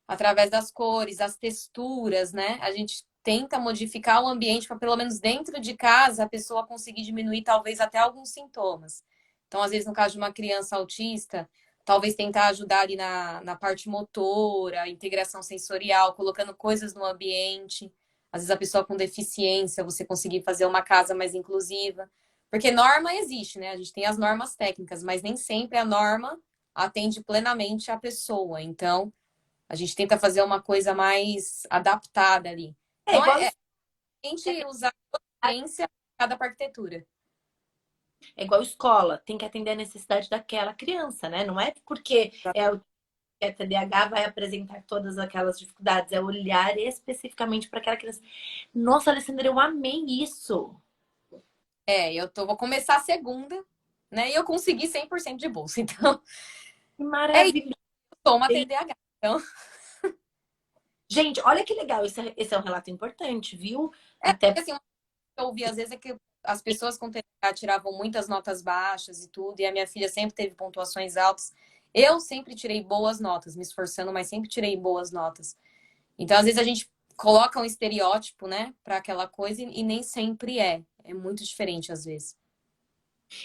através das cores, as texturas, né? A gente tenta modificar o ambiente para, pelo menos dentro de casa, a pessoa conseguir diminuir talvez até alguns sintomas. Então, às vezes, no caso de uma criança autista, talvez tentar ajudar ali na parte motora, integração sensorial, colocando coisas no ambiente. Às vezes, a pessoa com deficiência, você conseguir fazer uma casa mais inclusiva. Porque norma existe, né? A gente tem as normas técnicas, mas nem sempre a norma atende plenamente a pessoa. Então, a gente tenta fazer uma coisa mais adaptada ali. É Então, igual, a gente usar a ciência cada arquitetura. é igual escola, tem que atender a necessidade daquela criança, né? Não é porque é TDAH vai apresentar todas aquelas dificuldades, é olhar especificamente para aquela criança. Nossa, Alessandra, eu amei isso. Vou começar a segunda, né? E eu consegui 100% de bolsa. Então, Que é isso, maravilha. eu sou uma TDAH. Então, Gente, olha que legal. Esse é um relato importante, viu? Até assim, eu ouvi às vezes é que as pessoas com TDAH tiravam muitas notas baixas e tudo, e a minha filha sempre teve pontuações altas. Eu sempre tirei boas notas, me esforçando, mas sempre tirei boas notas. Então, às vezes, a gente coloca um estereótipo, né, para aquela coisa e nem sempre é. É muito diferente, às vezes.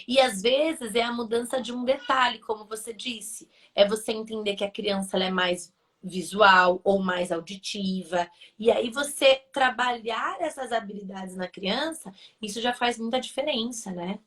e às vezes é a mudança de um detalhe, como você disse. É você entender que a criança ela é mais visual ou mais auditiva. E aí você trabalhar essas habilidades na criança, isso já faz muita diferença, né?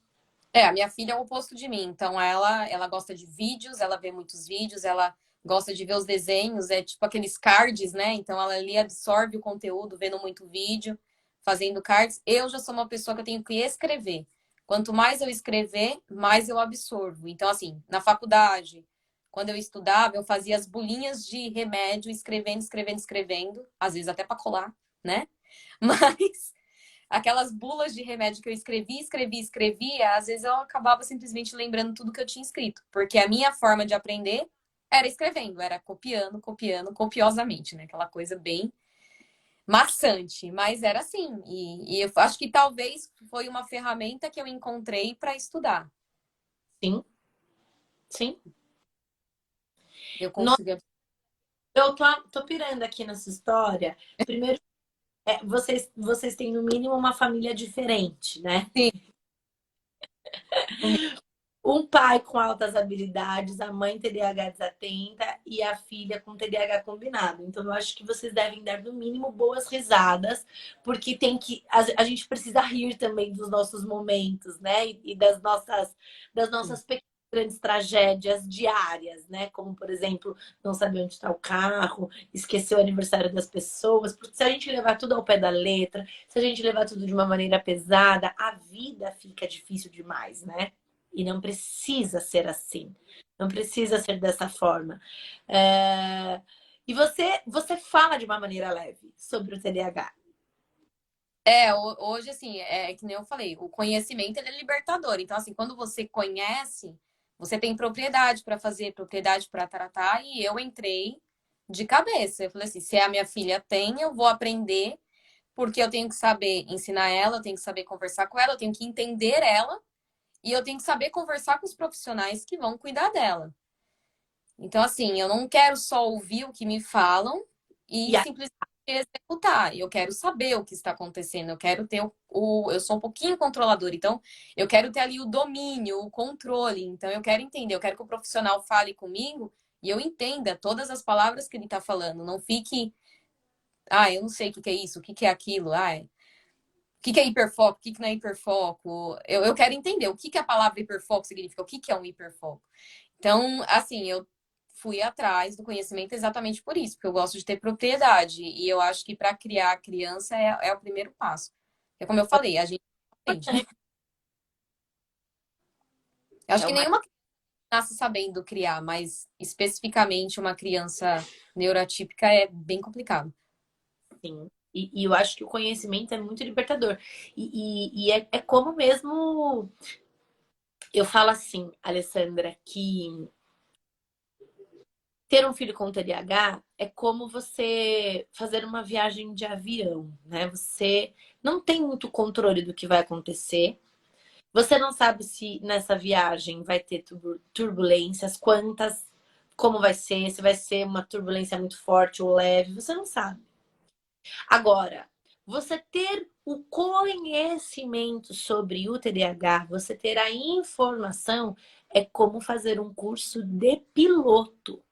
A minha filha é o oposto de mim. Então, ela gosta de vídeos, ela vê muitos vídeos, ela gosta de ver os desenhos, é tipo aqueles cards, né? Então, ela ali absorve o conteúdo, vendo muito vídeo, fazendo cards. Eu já sou uma pessoa que eu tenho que escrever. Quanto mais eu escrever, mais eu absorvo. Então, assim, na faculdade, quando eu estudava, eu fazia as bolinhas de remédio, escrevendo, escrevendo, escrevendo, às vezes até para colar, né? Mas aquelas bulas de remédio que eu escrevia, às vezes eu acabava simplesmente lembrando tudo que eu tinha escrito, porque a minha forma de aprender era escrevendo, era copiando, copiando, copiosamente, né? Aquela coisa bem maçante, mas era assim. E eu acho que talvez foi uma ferramenta que eu encontrei para estudar. Sim, sim. Eu Nossa, consegui. eu tô pirando aqui nessa história. Primeiro, vocês têm no mínimo uma família diferente, né? Sim, Um pai com altas habilidades, a mãe TDAH desatenta e a filha com TDAH combinado. Então, eu acho que vocês devem dar, no mínimo, boas risadas, porque tem que. A gente precisa rir também dos nossos momentos, né? E das nossas pequenas grandes tragédias diárias, né? Como, por exemplo, não saber onde está o carro, esquecer o aniversário das pessoas. Porque se a gente levar tudo ao pé da letra, se a gente levar tudo de uma maneira pesada, a vida fica difícil demais, né? E não precisa ser assim. Não precisa ser dessa forma. E você fala de uma maneira leve sobre o TDAH. Hoje, assim, é que nem eu falei, o conhecimento ele é libertador. Então, assim, quando você conhece, você tem propriedade para fazer, propriedade para tratar, e eu entrei de cabeça. Eu falei assim: se a minha filha tem, eu vou aprender, porque eu tenho que saber ensinar ela, eu tenho que saber conversar com ela, eu tenho que entender ela, e eu tenho que saber conversar com os profissionais que vão cuidar dela. Então, assim, eu não quero só ouvir o que me falam E e simplesmente executar. Eu quero saber o que está acontecendo. Eu quero ter eu sou um pouquinho controladora, então eu quero ter ali o domínio, o controle. Então, eu quero entender, eu quero que o profissional fale comigo e eu entenda todas as palavras que ele está falando. Não fique, eu não sei o que que é isso, o que que é aquilo, o que que é hiperfoco, o que que não é hiperfoco. Eu quero entender o que que a palavra hiperfoco significa, o que que é um hiperfoco. Então, assim, eu fui atrás do conhecimento exatamente por isso, porque eu gosto de ter propriedade. E eu acho que para criar a criança é o primeiro passo. É como eu falei, a gente Gente, eu acho É que uma nenhuma criança nasce sabendo criar, mas especificamente uma criança neuroatípica é bem complicado. sim. E eu acho que o conhecimento é muito libertador. E é como mesmo. Eu falo assim, Alessandra, que ter um filho com TDAH é como você fazer uma viagem de avião, né? Você não tem muito controle do que vai acontecer. Você não sabe se nessa viagem vai ter turbulências, quantas, como vai ser, se vai ser uma turbulência muito forte ou leve, você não sabe. Agora, você ter o conhecimento sobre o TDAH, você ter a informação, é como fazer um curso de piloto.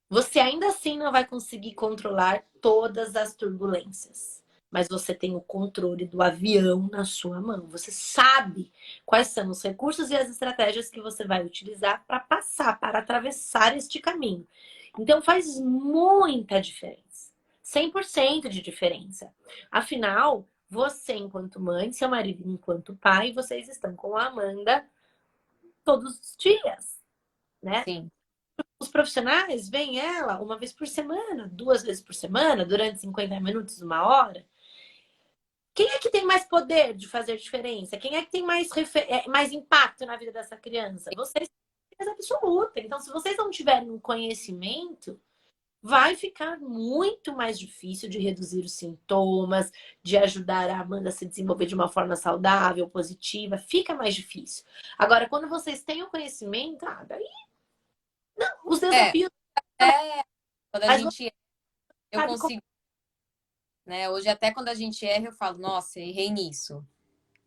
Você ainda assim não vai conseguir controlar todas as turbulências, mas você tem o controle do avião na sua mão. Você sabe quais são os recursos e as estratégias que você vai utilizar para passar, para atravessar este caminho. Então faz muita diferença. 100% de diferença. Afinal, você enquanto mãe, seu marido enquanto pai, vocês estão com a Amanda todos os dias, né? Sim. Os profissionais veem ela uma vez por semana, duas vezes por semana, durante 50 minutos, uma hora. Quem é que tem mais poder de fazer diferença? Quem é que tem mais impacto na vida dessa criança? Vocês têm certeza absoluta. Então, se vocês não tiverem um conhecimento, vai ficar muito mais difícil de reduzir os sintomas, de ajudar a Amanda a se desenvolver de uma forma saudável, positiva. Fica mais difícil. Agora, quando vocês têm o conhecimento, daí não, os É, desafios, é, quando a mas você gente, eu sabe como. consigo, né? Hoje até quando a gente erra, eu falo, nossa, errei nisso,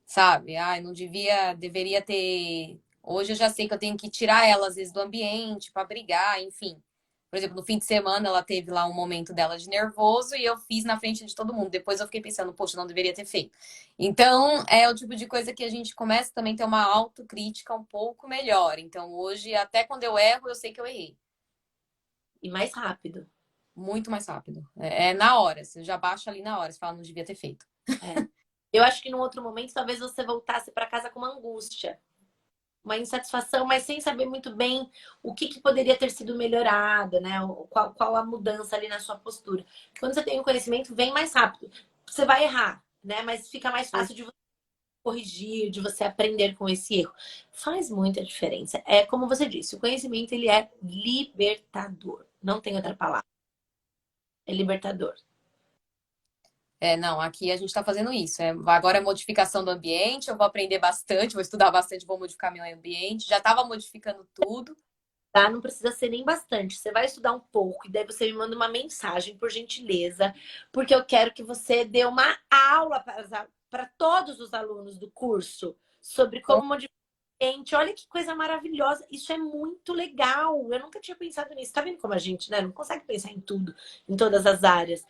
sabe? Ai, não devia, deveria ter. Hoje eu já sei que eu tenho que tirar ela às vezes do ambiente para brigar, enfim. Por exemplo, no fim de semana ela teve lá um momento dela de nervoso e eu fiz na frente de todo mundo. Depois eu fiquei pensando, poxa, não deveria ter feito. Então, é o tipo de coisa que a gente começa também a ter uma autocrítica um pouco melhor. Então, hoje, até quando eu erro, eu sei que eu errei. E mais rápido. Muito mais rápido. É na hora. Você já baixa ali na hora. Você fala, não devia ter feito. É. Eu acho que num outro momento talvez você voltasse para casa com uma angústia, uma insatisfação, mas sem saber muito bem o que poderia ter sido melhorado, né? Qual a mudança ali na sua postura. Quando você tem o conhecimento, vem mais rápido. Você vai errar, né? Mas fica mais fácil de você corrigir, de você aprender com esse erro. Faz muita diferença. É como você disse, o conhecimento ele é libertador. Não tem outra palavra. É libertador. É, não, aqui a gente está fazendo isso. Agora é modificação do ambiente, eu vou aprender bastante, vou estudar bastante, vou modificar meu ambiente. Já estava modificando tudo. Tá? Não precisa ser nem bastante. Você vai estudar um pouco e daí você me manda uma mensagem, por gentileza, porque eu quero que você dê uma aula para todos os alunos do curso sobre como modificar o ambiente. Olha que coisa maravilhosa. Isso é muito legal. Eu nunca tinha pensado nisso. Tá vendo como a gente, né, não consegue pensar em tudo, em todas as áreas.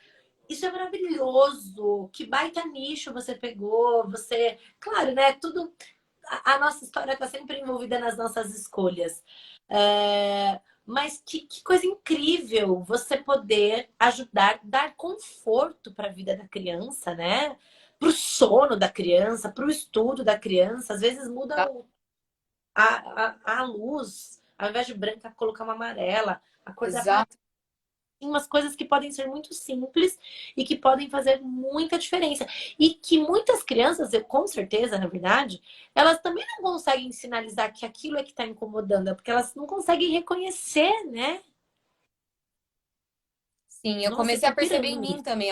Isso é maravilhoso. Que baita nicho você pegou. Você, claro, né? Tudo a nossa história está sempre envolvida nas nossas escolhas. Mas que coisa incrível você poder ajudar, dar conforto para a vida da criança, né? Para o sono da criança, para o estudo da criança. Às vezes muda a luz, ao invés de branca, colocar uma amarela, a cor da Exato. umas coisas que podem ser muito simples e que podem fazer muita diferença. E que muitas crianças, eu com certeza, na verdade, elas também não conseguem sinalizar que aquilo é que está incomodando, porque elas não conseguem reconhecer, né? Sim, eu Nossa, eu comecei a tô perceber pirando em mim nisso. também.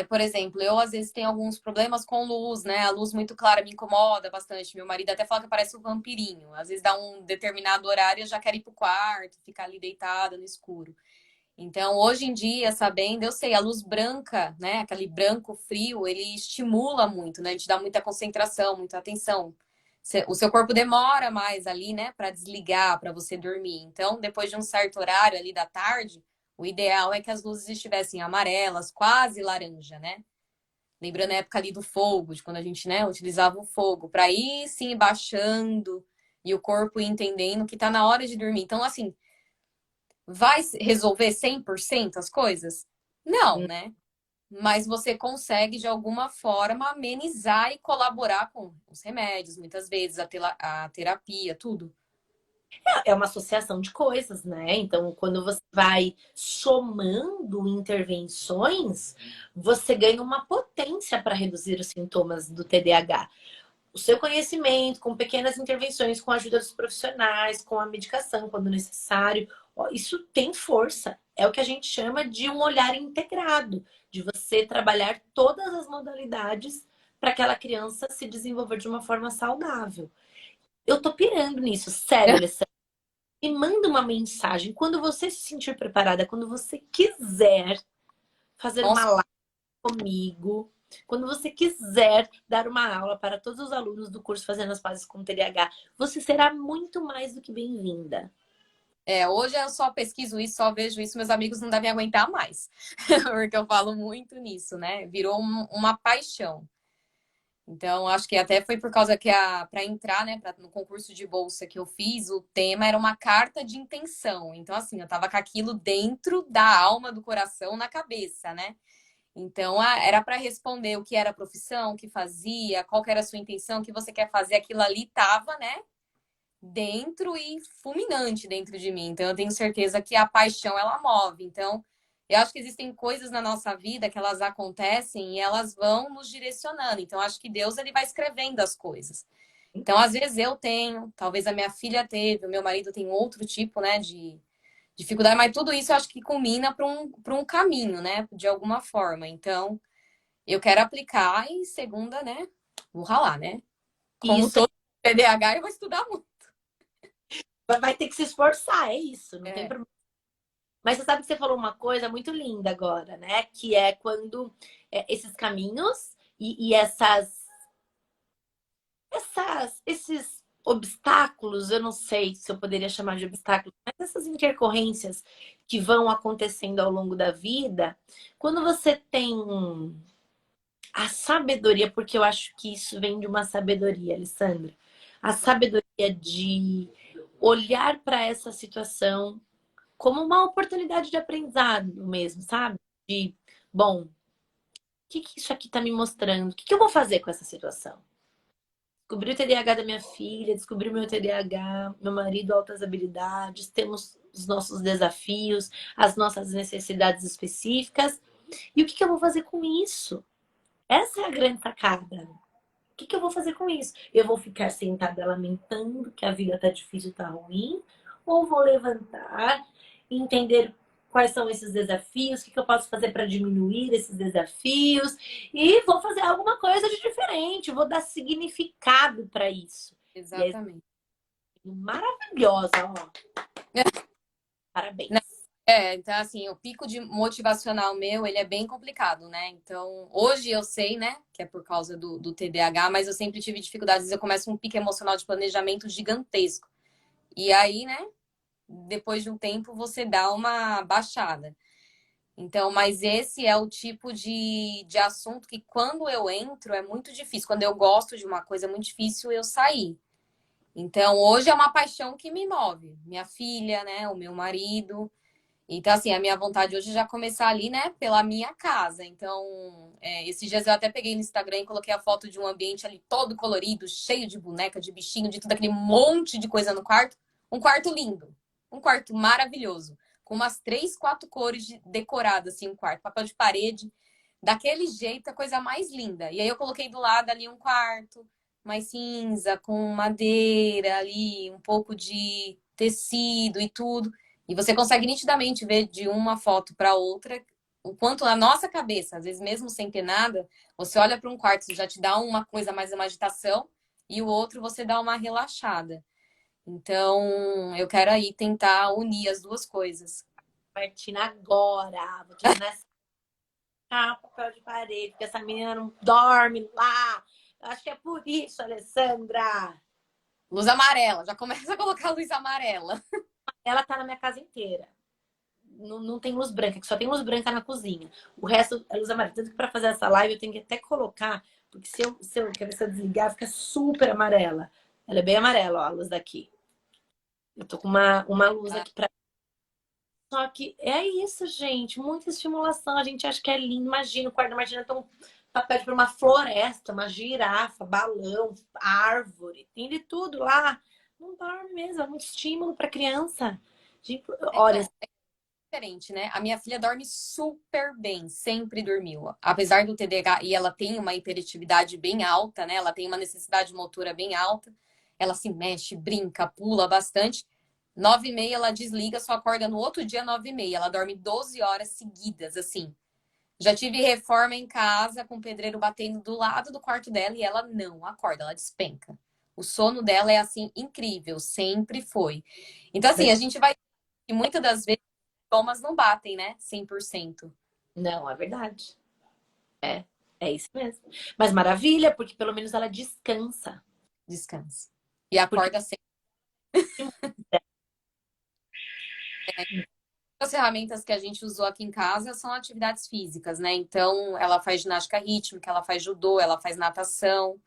Por exemplo, eu às vezes tenho alguns problemas com luz, né? A luz muito clara me incomoda bastante. Meu marido até fala que parece um vampirinho. Às vezes dá um determinado horário, eu já quero ir pro quarto, ficar ali deitada no escuro. Então, hoje em dia, sabendo, eu sei, a luz branca, né? Aquele branco frio, ele estimula muito, né? Ele te dá muita concentração, muita atenção. O seu corpo demora mais ali, né, para desligar, para você dormir. Então, depois de um certo horário ali da tarde, o ideal é que as luzes estivessem amarelas, quase laranja, né? Lembrando a época ali do fogo, de quando a gente, né, utilizava o fogo, para ir sim baixando e o corpo ir entendendo que tá na hora de dormir. Então, assim, vai resolver 100% as coisas? Não, né? mas você consegue, de alguma forma, amenizar e colaborar com os remédios, muitas vezes, a terapia, tudo. É uma associação de coisas, né? Então, quando você vai somando intervenções, você ganha uma potência para reduzir os sintomas do TDAH. O seu conhecimento, com pequenas intervenções, com a ajuda dos profissionais, com a medicação, quando necessário, ó, isso tem força. É o que a gente chama de um olhar integrado, de você trabalhar todas as modalidades para aquela criança se desenvolver de uma forma saudável. Eu tô pirando nisso, sério, Alessandra. Me manda uma mensagem quando você se sentir preparada, quando você quiser fazer uma Nossa, live comigo, quando você quiser dar uma aula para todos os alunos do curso Fazendo as Pazes com o TDAH, você será muito mais do que bem-vinda. hoje eu só pesquiso isso, só vejo isso, meus amigos não devem aguentar mais, porque eu falo muito nisso, né? Virou uma paixão. Então, acho que até foi por causa que para entrar, né, no concurso de bolsa que eu fiz, o tema era uma carta de intenção. Então, assim, eu tava com aquilo dentro da alma, do coração, na cabeça, né? Então, era para responder o que era a profissão, o que fazia, qual que era a sua intenção, o que você quer fazer, aquilo ali tava, né, dentro e fulminante dentro de mim. Então, eu tenho certeza que a paixão ela move. Então, eu acho que existem coisas na nossa vida que elas acontecem e elas vão nos direcionando. Então, acho que Deus ele vai escrevendo as coisas. Então, às vezes eu tenho, talvez a minha filha teve, o meu marido tem outro tipo, né, de dificuldade, mas tudo isso eu acho que culmina para um caminho, né, de alguma forma. Então, eu quero aplicar e segunda, né, vou ralar, né? Como Isso todo TDAH, eu vou estudar muito. vai ter que se esforçar, é isso, não tem É. problema. Mas você sabe que você falou uma coisa muito linda agora, né? Que é quando esses caminhos e esses obstáculos, eu não sei se eu poderia chamar de obstáculos, mas essas intercorrências que vão acontecendo ao longo da vida, quando você tem a sabedoria, porque eu acho que isso vem de uma sabedoria, Alessandra, a sabedoria de olhar para essa situação como uma oportunidade de aprendizado mesmo, sabe? De, bom, o que isso aqui está me mostrando? O que eu vou fazer com essa situação? Descobri o TDAH da minha filha, descobri o meu TDAH, meu marido, altas habilidades, temos os nossos desafios, as nossas necessidades específicas. E o que eu vou fazer com isso? Essa é a grande sacada. O que eu vou fazer com isso? Eu vou ficar sentada lamentando que a vida tá difícil, tá ruim? Ou vou levantar, entender quais são esses desafios, o que eu posso fazer para diminuir esses desafios e vou fazer alguma coisa de diferente, vou dar significado para isso. E é Exatamente. maravilhosa, ó. Parabéns. Então assim, o pico de motivacional meu, ele é bem complicado, né? Então, hoje eu sei, né, que é por causa do TDAH, mas eu sempre tive dificuldades, eu começo um pico emocional de planejamento gigantesco. E aí, né, depois de um tempo você dá uma baixada. Então, mas esse é o tipo de assunto que quando eu entro é muito difícil. Quando eu gosto de uma coisa, é muito difícil eu sair. Então, hoje é uma paixão que me move. Minha filha, né, o meu marido. Então, assim, a minha vontade hoje é já começar ali, né, pela minha casa. Então, esses dias eu até peguei no Instagram e coloquei a foto de um ambiente ali todo colorido, cheio de boneca, de bichinho, de tudo aquele monte de coisa no quarto. Um quarto lindo, um quarto maravilhoso, com umas 3, 4 cores decoradas, assim, um quarto, papel de parede, daquele jeito, a coisa mais linda. E aí eu coloquei do lado ali um quarto mais cinza, com madeira ali, um pouco de tecido e tudo. E você consegue nitidamente ver de uma foto para outra o quanto na nossa cabeça, às vezes mesmo sem ter nada, você olha para um quarto e já te dá uma coisa mais uma agitação e o outro você dá uma relaxada. Então, eu quero aí tentar unir as duas coisas. Martina, agora, vou te ensinar papel de parede, porque essa menina não dorme lá. Eu acho que é por isso, Alessandra. Luz amarela, já começa a colocar luz amarela. Ela tá na minha casa inteira. Não tem luz branca, que só tem luz branca na cozinha. O resto é luz amarela. Tanto que pra fazer essa live eu tenho que até colocar, porque se eu desligar, fica super amarela. Ela é bem amarela, ó, a luz daqui. Eu tô com uma luz aqui pra. Só que é isso, gente. Muita estimulação. A gente acha que é lindo. Imagina, o quarto da Martina tem um papel para uma floresta, uma girafa, balão, árvore. Tem de tudo lá. Não dorme mesmo. É um estímulo para criança. Tipo, olha, Então, diferente, né? A minha filha dorme super bem, sempre dormiu. Apesar do TDAH, e ela tem uma hiperatividade bem alta, né? Ela tem uma necessidade motora bem alta. Ela se mexe, brinca, pula bastante. 9h30 ela desliga, só acorda no outro dia 9h30. Ela dorme 12 horas seguidas, assim. Já tive reforma em casa com o pedreiro batendo do lado do quarto dela e ela não acorda, ela despenca. O sono dela é assim incrível, sempre foi. Então assim, a gente vai e muitas das vezes tomas não batem, né? 100%. não, é verdade. É isso mesmo. Mas maravilha, porque pelo menos ela descansa. Descansa. E Porque acorda sempre. As ferramentas que a gente usou aqui em casa são atividades físicas, né? Então, ela faz ginástica rítmica, ela faz judô, ela faz natação.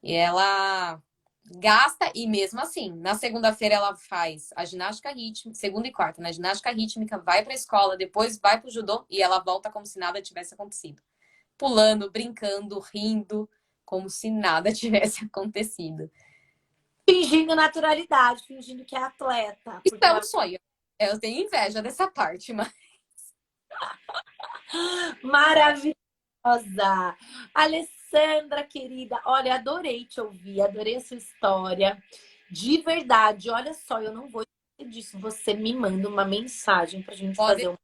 E ela gasta, e mesmo assim, na segunda-feira ela faz a ginástica rítmica, segunda e quarta, na ginástica rítmica, vai pra escola, depois vai pro judô e ela volta como se nada tivesse acontecido. Pulando, brincando, rindo, como se nada tivesse acontecido. fingindo naturalidade, fingindo que é atleta. Isso Porque é um sonho. Eu tenho inveja dessa parte, mas maravilhosa. Alessandra, querida, olha, adorei te ouvir, adorei a sua história. De verdade, olha só, eu não vou esquecer disso. Você me manda uma mensagem pra gente pode. fazer um.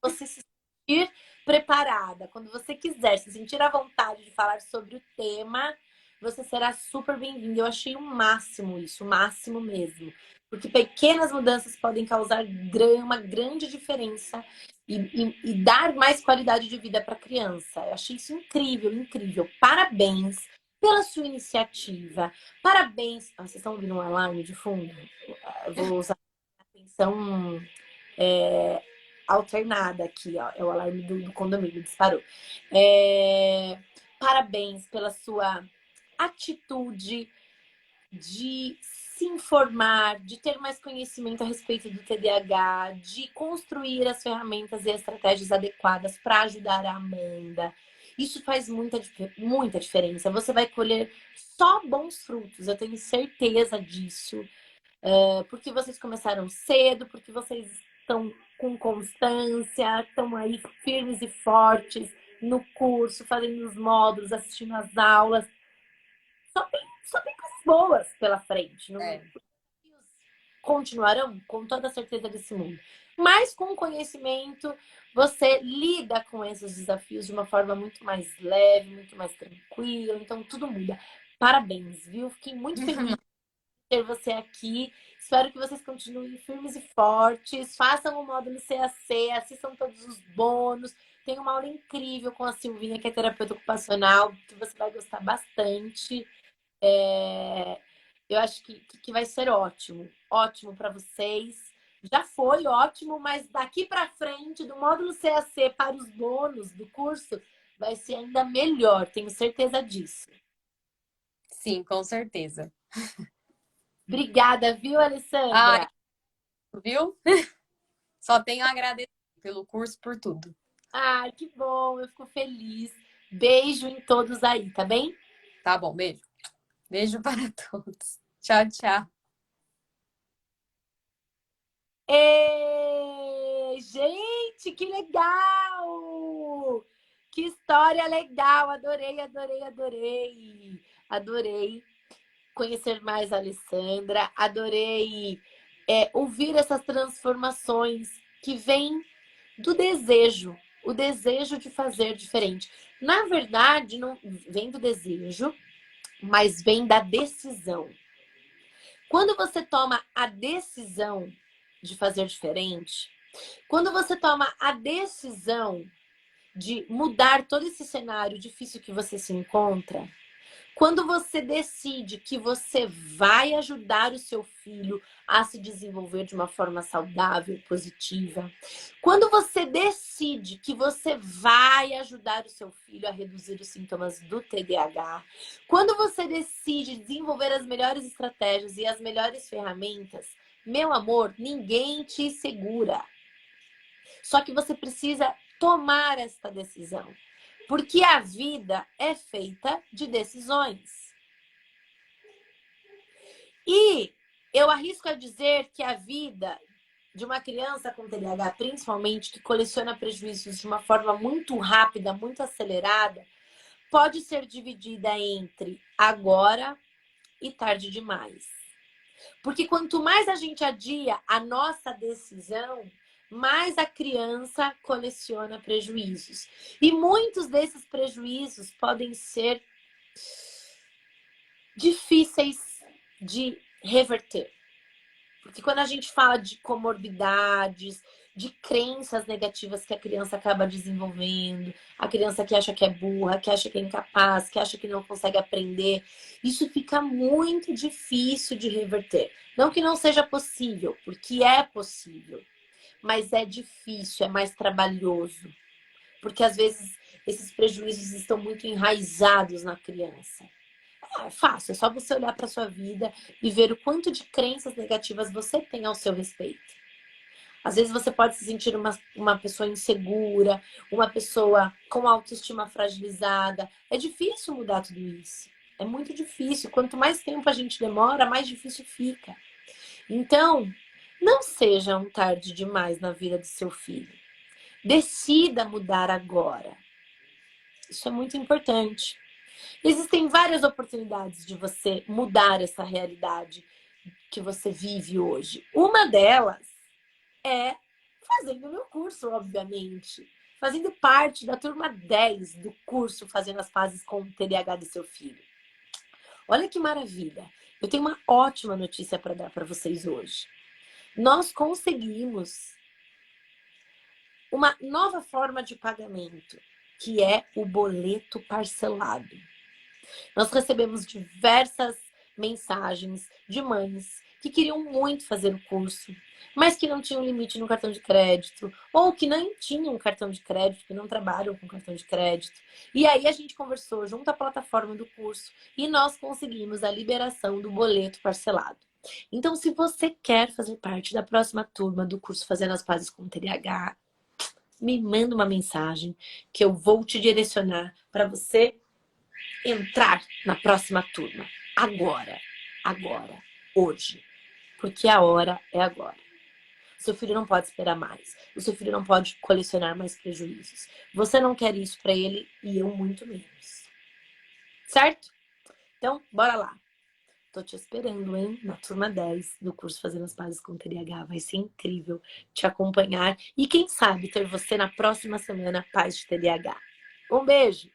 Você se sentir preparada, quando você quiser se sentir à vontade de falar sobre o tema, você será super bem-vinda. Eu achei o máximo isso, o máximo mesmo. Porque pequenas mudanças podem causar uma grande diferença e dar mais qualidade de vida para a criança. Eu achei isso incrível, incrível. Parabéns pela sua iniciativa. Parabéns. Ah, vocês estão ouvindo um alarme de fundo? Eu vou usar a atenção alternada aqui, ó. É o alarme do condomínio, disparou. Parabéns pela sua atitude de se informar, de ter mais conhecimento a respeito do TDAH, de construir as ferramentas e estratégias adequadas para ajudar a Amanda. Isso faz muita diferença. Você vai colher só bons frutos, eu tenho certeza disso. Porque vocês começaram cedo, porque vocês estão com constância, estão aí firmes e fortes no curso, fazendo os módulos, assistindo às aulas. Só tem coisas boas pela frente. Não... É. Continuarão com toda a certeza desse mundo. Mas com o conhecimento, você lida com esses desafios de uma forma muito mais leve, muito mais tranquila. Então tudo muda. Parabéns, viu? Fiquei muito feliz ter você aqui. Espero que vocês continuem firmes e fortes. Façam o módulo CAC, assistam todos os bônus. Tem uma aula incrível com a Silvinha, que é terapeuta ocupacional, que você vai gostar bastante. Eu acho que vai ser ótimo. Ótimo para vocês. Já foi ótimo, mas daqui para frente, do módulo CAC para os bônus do curso, vai ser ainda melhor. Tenho certeza disso. Sim, com certeza. Obrigada, viu, Ai, Alessandra? viu? Só tenho a agradecer pelo curso, por tudo. Ah, que bom, eu fico feliz. Beijo em todos aí, tá bem? Tá bom, beijo. Beijo para todos. Tchau, tchau. Gente, que legal! Que história legal! Adorei, adorei, adorei. Adorei conhecer mais a Alessandra. Adorei ouvir essas transformações que vêm do desejo, o desejo de fazer diferente. Na verdade, não vem do desejo, mas vem da decisão. Quando você toma a decisão de fazer diferente, quando você toma a decisão de mudar todo esse cenário difícil que você se encontra, quando você decide que você vai ajudar o seu filho a se desenvolver de uma forma saudável, positiva, quando você decide que você vai ajudar o seu filho a reduzir os sintomas do TDAH, quando você decide desenvolver as melhores estratégias e as melhores ferramentas, meu amor, ninguém te segura. Só que você precisa tomar esta decisão. Porque a vida é feita de decisões. E eu arrisco a dizer que a vida de uma criança com TDAH, principalmente, que coleciona prejuízos de uma forma muito rápida, muito acelerada, pode ser dividida entre agora e tarde demais. Porque quanto mais a gente adia a nossa decisão, mais a criança coleciona prejuízos. E muitos desses prejuízos podem ser difíceis de reverter. Porque quando a gente fala de comorbidades, de crenças negativas que a criança acaba desenvolvendo, a criança que acha que é burra, que acha que é incapaz, que acha que não consegue aprender, isso fica muito difícil de reverter. Não que não seja possível, porque é possível, mas é difícil, é mais trabalhoso. Porque às vezes esses prejuízos estão muito enraizados na criança. É fácil, é só você olhar para sua vida e ver o quanto de crenças negativas você tem ao seu respeito. Às vezes você pode se sentir uma pessoa insegura, uma pessoa com autoestima fragilizada. É difícil mudar tudo isso. É muito difícil. Quanto mais tempo a gente demora, mais difícil fica. Então, não seja um tarde demais na vida do seu filho. Decida mudar agora. Isso é muito importante. Existem várias oportunidades de você mudar essa realidade que você vive hoje. Uma delas é fazendo o meu curso, obviamente. Fazendo parte da turma 10 do curso Fazendo as Pazes com o TDAH do seu filho. Olha que maravilha. Eu tenho uma ótima notícia para dar para vocês hoje. Nós conseguimos uma nova forma de pagamento, que é o boleto parcelado. Nós recebemos diversas mensagens de mães que queriam muito fazer o curso, mas que não tinham limite no cartão de crédito, ou que nem tinham cartão de crédito, que não trabalham com cartão de crédito. E aí a gente conversou junto à plataforma do curso e nós conseguimos a liberação do boleto parcelado. Então, se você quer fazer parte da próxima turma do curso Fazendo as Pazes com o TDAH, me manda uma mensagem que eu vou te direcionar para você entrar na próxima turma. Agora, hoje. Porque a hora é agora. Seu filho não pode esperar mais. O seu filho não pode colecionar mais prejuízos. Você não quer isso para ele e eu muito menos. Certo? Então, bora lá. Tô te esperando, hein? Na turma 10 do curso Fazendo as Pazes com o TDAH. Vai ser incrível te acompanhar e quem sabe ter você na próxima semana Paz de TDAH. Um beijo!